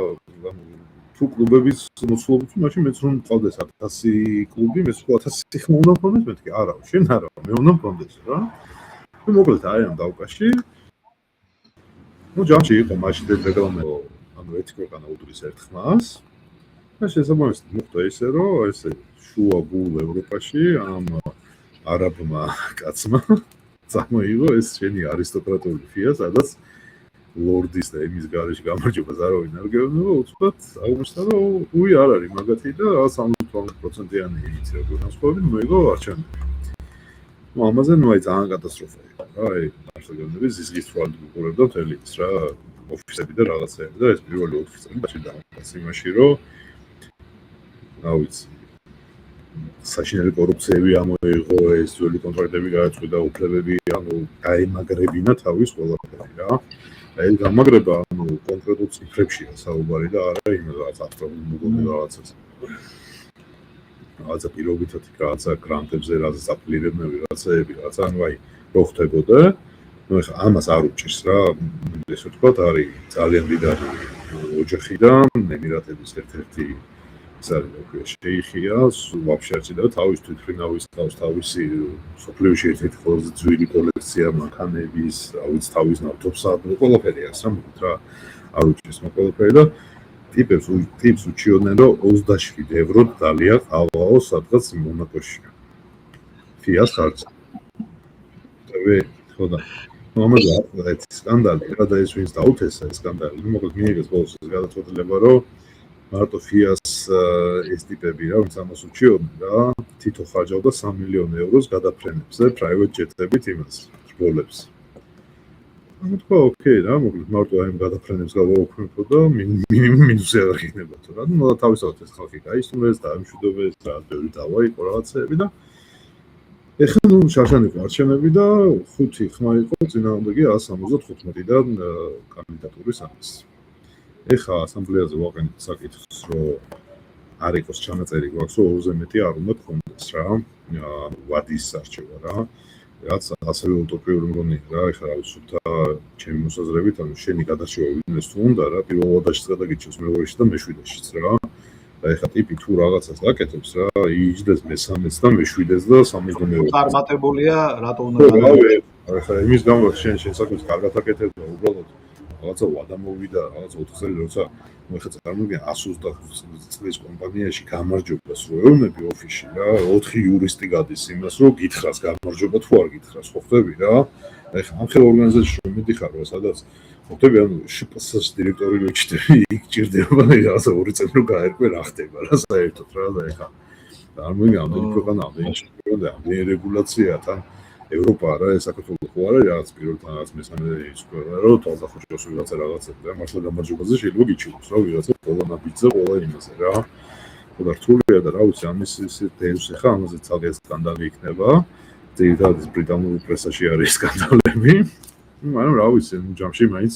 თუ კლუბების მოცულობით მაშინ მეც რომ მყავდეს 1000 კლუბი მეც 1000 ხმა უნდა მქონდეს მეთქი არა შენ არა მე უნდა მქონდეს რა ну მოკლედ აი ამ დავკაში ну ჯამში იყო მაშინ რეგლამენტი ანუ ერთი ქვეყანა უდრის ერთ ხმას და შესაბამისად მოხდა ისე რომ ესე შუა გულ ევროპაში ამ არაბმა კაცმა წამოიღო ეს შენი არისტოკრატიული ფია სადაც ლორდის და იმის გარეშე გამარჯვებას არავინ არ გეუბნება უცბად აღმოჩნდა რომ უი არ არის მაგათი და 70%-იანი იცი რა განსხვავებით მოიგო არჩევნები ну ამაზე ну აი ძალიან კატასტროფა იყო რა აი არჩევნები ზიზღის თვალით უყურებდა მთელი ის რა ოფისები და რაღაცეები და ეს პირველი 4 წელი დაჩი იმაში რომ რა ვიცი საშინელი კორუფციები ამოიღო ეს ძველი კონტრაქტები გააჩვიდა უფლებები ანუ გაემაგრებინა თავის ყველაფერი რა აი გამაგრება ანუ კონკრეტულ ციფრებშია საუბარი და არა იმ რაღაც აბსტრაქტულ მოგონი რაღაცას რაღაცა პირობითად რაღაცა გრანტებზე რაღაცა აპლირებდნენ ვიღაცები რაღაცა ანუ აი რო ხდებოდა ну ეხა ამას არ უჭირს რა ესე ვთქვათ არის ძალიან მდიდარი ოჯახიდან ემირატების ერთ-ერთი შეიხია ვაფშე არ ციდა თავის თვითმფრინავის თავისი სოფლიოში ერთ-ერთი ყველაზე ძველი კოლექცია მანქანების რა ვიცი თავის ნავთობსადმი ყველაფერი აქვს რა მოკლედ რა არ უჭირს ყველაფერი და ტიპს უჩიოდნენ რომ 27 ევრო დალია ყავაო სადღაც მონაკოში ფიას ხარჯ და ხო და მომავალ ეს სკანდალი რა და ეს ვინც დაუთესა ეს სკანდალი მოკლედ მიიღეს ბოლოს ეს გადაწყვეტილება რომ მარტო ფიას ეს ტიპები რა ვინც ამას უჩიოდნენ რა თითო ხარჯავდა 3 მილიონ ევროს გადაფრენებზე private jet-ებით იმას რბოლებს ანუ თქვა ოკეი რა მოკლედ მარტო აი ამ გადაფრენებს გავაუქმებო და მინიმუმ მინუსი არ იქნებოდა რა ну თავისთავად ეს ხალხი გაისტუმრეს და ამშვიდობეს რა ბევრი დავა იყო რაღაცეები და ეხლა ну შარშანი არჩევნები და 5 ხმა იყო წინააღმდეგი 175-დან კანდიდატურის ამის ეხა ასამბლეაზე ვაყენებთ საკითხს რომ არ იყოს ჩანაწერი გვაქვს რომ 2-ზე მეტი არ უნდა გქონდეს რა ვადის არჩევა რა რაც ასევე უტოპიური მგონია რა ეხლა რა ვიცი და ჩემი მოსაზრებით ანუ შენი გადარჩევა ვინმეს თუ უნდა რა პირველ ვადაშიც გადაგიჩოს მეორეში და მეშვიდეშიც რა და ეხლა ტიპი თუ რაღაცას აკეთებს რა იჯდეს მე-13-ს და მე-7-ს და 62-ს წარმატებულია რატო უნდა ეხლა იმის გამო შენ საკუთარ კარგად აკეთებ და უბრალოდ რაღაცა ვადა მოვიდა რაღაც 4 წელი როცა მოიხა წარმოგიდგენ 120 წლის კომპანიაში გამარჯვებას რო ეუბნები ოფისში რა 4 იურისტი გადის იმას რომ გითხრას გამარჯვება თუ არ გითხრას ხო ხდები რა ეხლა ამ ხელ ორგანიზაციაში რომ მიდიხარ რა სადაც ხდები ანუ შპს დირექტორი რო ჩიტები იქ ჭირდება რაღაცა 2 წელი რო გაერკვე რა ხდება რა საერთოდ რა და ეხლა წარმოგიდგენ ამდენი ქვეყანა ამდენი რეგულაცია თან ევროპა რა ეს საქართველოს ხო არა რაღაც პირველთან რაღაც მესამე ის ქვეყანა რომ თვალსაჩინოს რაღაცა და მართლა გამარჯვებაზე შეიძლება გიჩვენოს რა ვიღაცა ყველა ნაბიჯზე ყველა იმაზე რა ხო და რთულია და რა ვიცი ამის ის დევს ხა ამაზე ძალიან სკანდალი იქნება ძირითადად ბრიტანულ პრესაში არის სკანდალები მაგრამ რა ვიცი ჯამში მაინც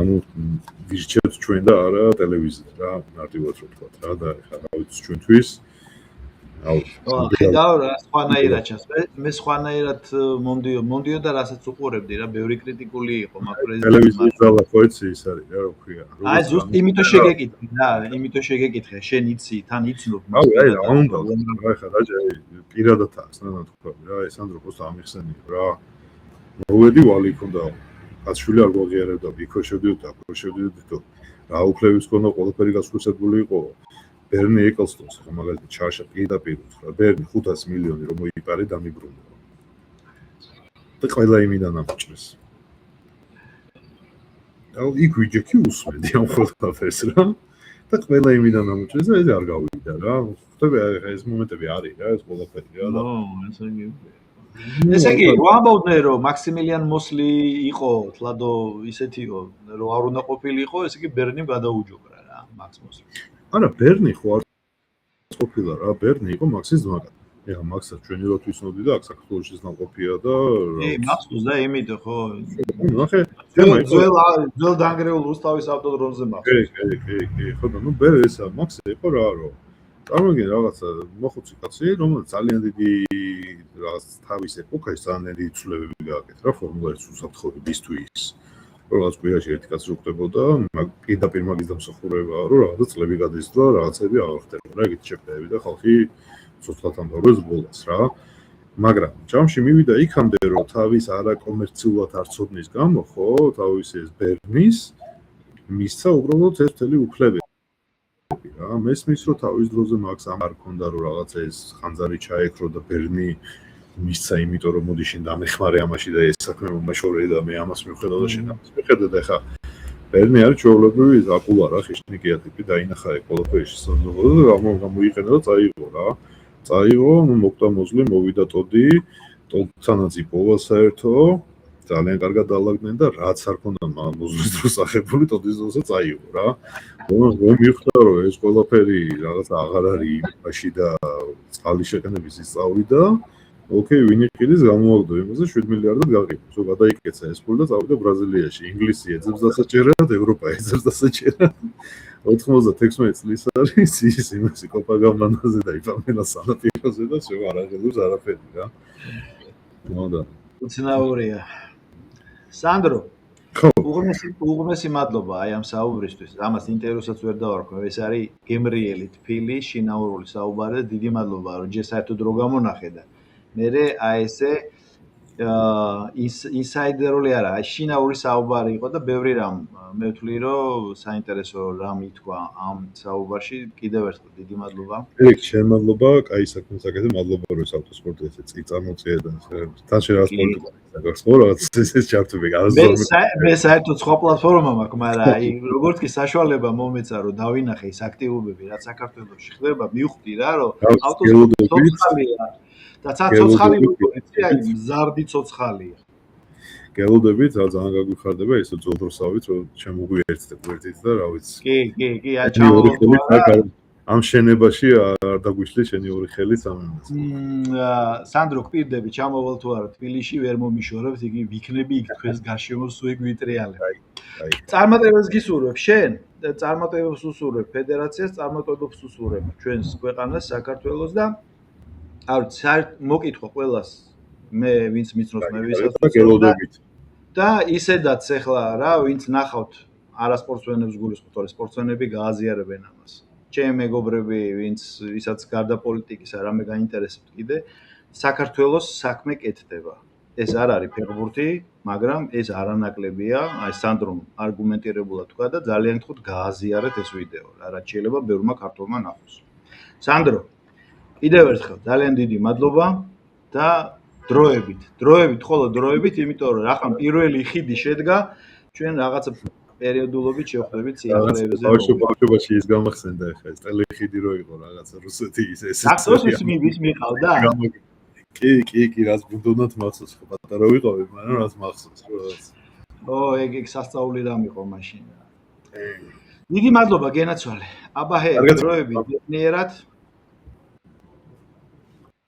ანუ ვირჩევთ ჩვენ და არა ტელევიზია რა მარტივად რო თქვა რა და ხა რა ვიცი ჩვენთვის და სხვანაირად ჩანს მე სხვანაირად მომდიო და რასაც უყურებდი რა ბევრი კრიტიკული იყო მაგ პრეზიდენტს ტელევიზია ხო იცი ის არის რა რო ქვია აი ზუსტ იმიტომ შეგეკითხე რა იმიტომ შეგეკითხე შენ იცი თან იცნობ აი რა უნდა რა ხა რა პირადად აქვს რა თქვა რა ეს ანდროპოს ამიხსენიო რა მოვედი ვალი ქონდა კაცშვილი არ გვაღიარებდა იქო შევდიოდი აქ შევდიოდი და რა უფლების ქონდა ყველაფერი გასხვისებული იყო ბერნი ეკლსტონს ხა მაგალითად ჩარშა პირდაპირ უთხრა ბერნი 500 მილიონი რომ მოიპარე დამიბრუნდა და ყველა იმიდან ამოჭრეს. იქ ვიჯექი უსმენდი ამ ყველაფერს რა და ყველა იმიდან ამოჭრეს და ეს არ გავიდა რა. ხტები ეს მომენტები არის რა, ეს ყველაფერი რა და ესე იგი, ვამბობდნენ რომ მაქსიმილიან მოსლი იყო, თლადო ისეთიო, რომ არ უნდა ყოფილიყო, ესე იგი ბერნიმ გადაუჯობრა რა, მაქს მოსლი. არა, ბერნი ხო არ ყოფილა რა, ბერნი იყო მაქსის ძმაკაცი. ეხა მაქსა ჩვენი რო თვისნოდი და აქ საქართველოში ნაყოფია და კი, მაქსს და იმით ხო. ნახე, ძველ დაანგრეულ რუსთავის ავტოდრომზე მაქსს. კი, ხო და ნუ ბერ ესა მაქსი იყო რა რო. წარმოგიდგენ რაღაცა მოხუცი კაცი, რომელიც ძალიან დიდი რაღაც თავის ეპოქაში ძალიან დიდი ცვლილებები გააკეთა რა ფორმულა 1 უსაფრთხოებისთვის. რაღაც კვირაში ერთი კაცი რო ხდებოდა, პირდაპირ მაგის დამსახურებაა, რომ რაღაცა წლები გადაისვა, რაღაცები აღარ ხდებოდა რა, ეგეთი შეფერები და ხალხი ცოცხლად ამბობს ბოლოს რა. მაგრამ ჯამში მივიდა იქამდე, რომ თავის არაკომერციულად არ ცოდნის გამო, ხო, თავის ეს ბერნის მისცა უბრალოდ ეს მთელი უფლებები. რა მესმის რომ თავის დროზე მაქს არ ქონდა რომ რაღაცა ეს ხანძარი ჩაეკრო და ბერნი მისცა იმიტომ რომ მოდი შენ დამეხმარე ამაში და ეს საქმე მომაშორე და მე ამას მივხედავ და შენ ამას მივხედავ და ხა ბერნი არის ჩვეულებრივი აკულა რა ხიშნიკია ტიპი დაინახა ეგ ყველაფერი შესაძლებლობა და გამოიყენა და წაიღო რა წაიღო მოკვდა მოზლი მოვიდა ტოდი ტოდთანაც იპოვა საერთო ძალიან კარგად დაალაგდნენ და რაც არ ქონდა მოზლის დროს ახებული ტოდის დროზე წაიღო რა მივხვდა რომ ეს ყველაფერი რაღაცა აღარ არის იმაში და წყალი შეყენების ისწავლი და ოკეი ვინი ყიდის გამოაგდო იმაზე 7 მილიარდად გაყიდა სულ გადაიკეცა ეს ფული და წავიდა ბრაზილიაში ინგლისი ეძებს დასაჭერად ევროპა ეძებს დასაჭერად 96 წლის არის ის იმასი კოპაგამბანაზე და იფამელა სანაპიროზე და შევ არ აღელებს არაფერი რა მოდა უცნაურია სანდრო უღმესი მადლობა აი ამ საუბრისთვის ამას ინტერვიუსაც ვერ დავარქვე ეს არის გემრიელი თბილი შინაურული საუბარი და დიდი მადლობა რომ ჯერ საერთოდ რო გამონახე და მერე აი ესე ინსაიდერული არა აი შინაური საუბარი იყო და ბევრი რამ მე ვთვლი რომ საინტერესო რამ ითქვა ამ საუბარში კიდევ ერთხელ დიდი მადლობა ეგ შენ მადლობა კაი საქმეს აკეთე მადლობა რომ ეს ავტოსპორტი ესე წამოწია და თან შენ რა სპორტი ეს ჩართები მე საერთოდ სხვა პლატფორმა მაქვს მაგრამ აი როგორც კი საშუალება მომეცა რომ დავინახე ის აქტივობები რაც საქართველოში ხდება მივხვდი რა რომ ავტოსპორტი და ცოცხალი მოგიწია აი მზარდი ცოცხალია გელოდებით ძალიან გაგვიხარდება ეს ძოძროსავით რომ შემოგვიერთდეთ ერთით და რა ვიცი კი აი ჩამოვიდა ამ შენებაში არ დაგვიშლი შენი ორი ხელით ამას სანდრო გპირდები ჩამოვალ თუ არა თბილისში ვერ მომიშორებთ იგი ვიქნები იქ თქვენს გარშემო სულ იქ ვიტრიალებ წარმატებებს გისურვებ შენ წარმატებებს უსურვებ ფედერაციას წარმატებებს უსურვებ ჩვენს ქვეყანას საქართველოს და არ მოკითხო ყველას მე ვინც მიცნობს მე ვისაც და ისედაც ახლა რა ვინც ნახავთ არასპორტსმენებს გულისხმობთ რომ სპორტსმენები გააზიარებენ ამას ჩემი მეგობრები ვინც ვისაც გარდა პოლიტიკის რამე გაინტერესებთ კიდე საქართველოს საქმე კეთდება ეს არ არის ფეხბურთი მაგრამ ეს არანაკლებია აი სანდრომ არგუმენტირებულად თქვა და ძალიან გთხოვთ გააზიარეთ ეს ვიდეო რაც შეიძლება ბევრმა ქართველმა ნახოს სანდრო კიდევ ერთხელ ძალიან დიდი მადლობა და დროებით ხოლო დროებით იმიტომ რომ რახან პირველი ხიდი შედგა ჩვენ რაღაცა პერიოდულობით შევხვდებით სიახლეებზე ბავშვობაში ის გამახსენდა ახლა ეს ტელეხიდი რო იყო რაღაცა რუსეთი ეს ახსოვს ის მიყავდა კი რაც ბუნდონად მახსოვს ხო პატარა ვიყავი მაგრამ რაც მახსოვს ეგ სასწაული რამ იყო მაშინ დიდი მადლობა გენაცვალე აბა დროებით ნიერად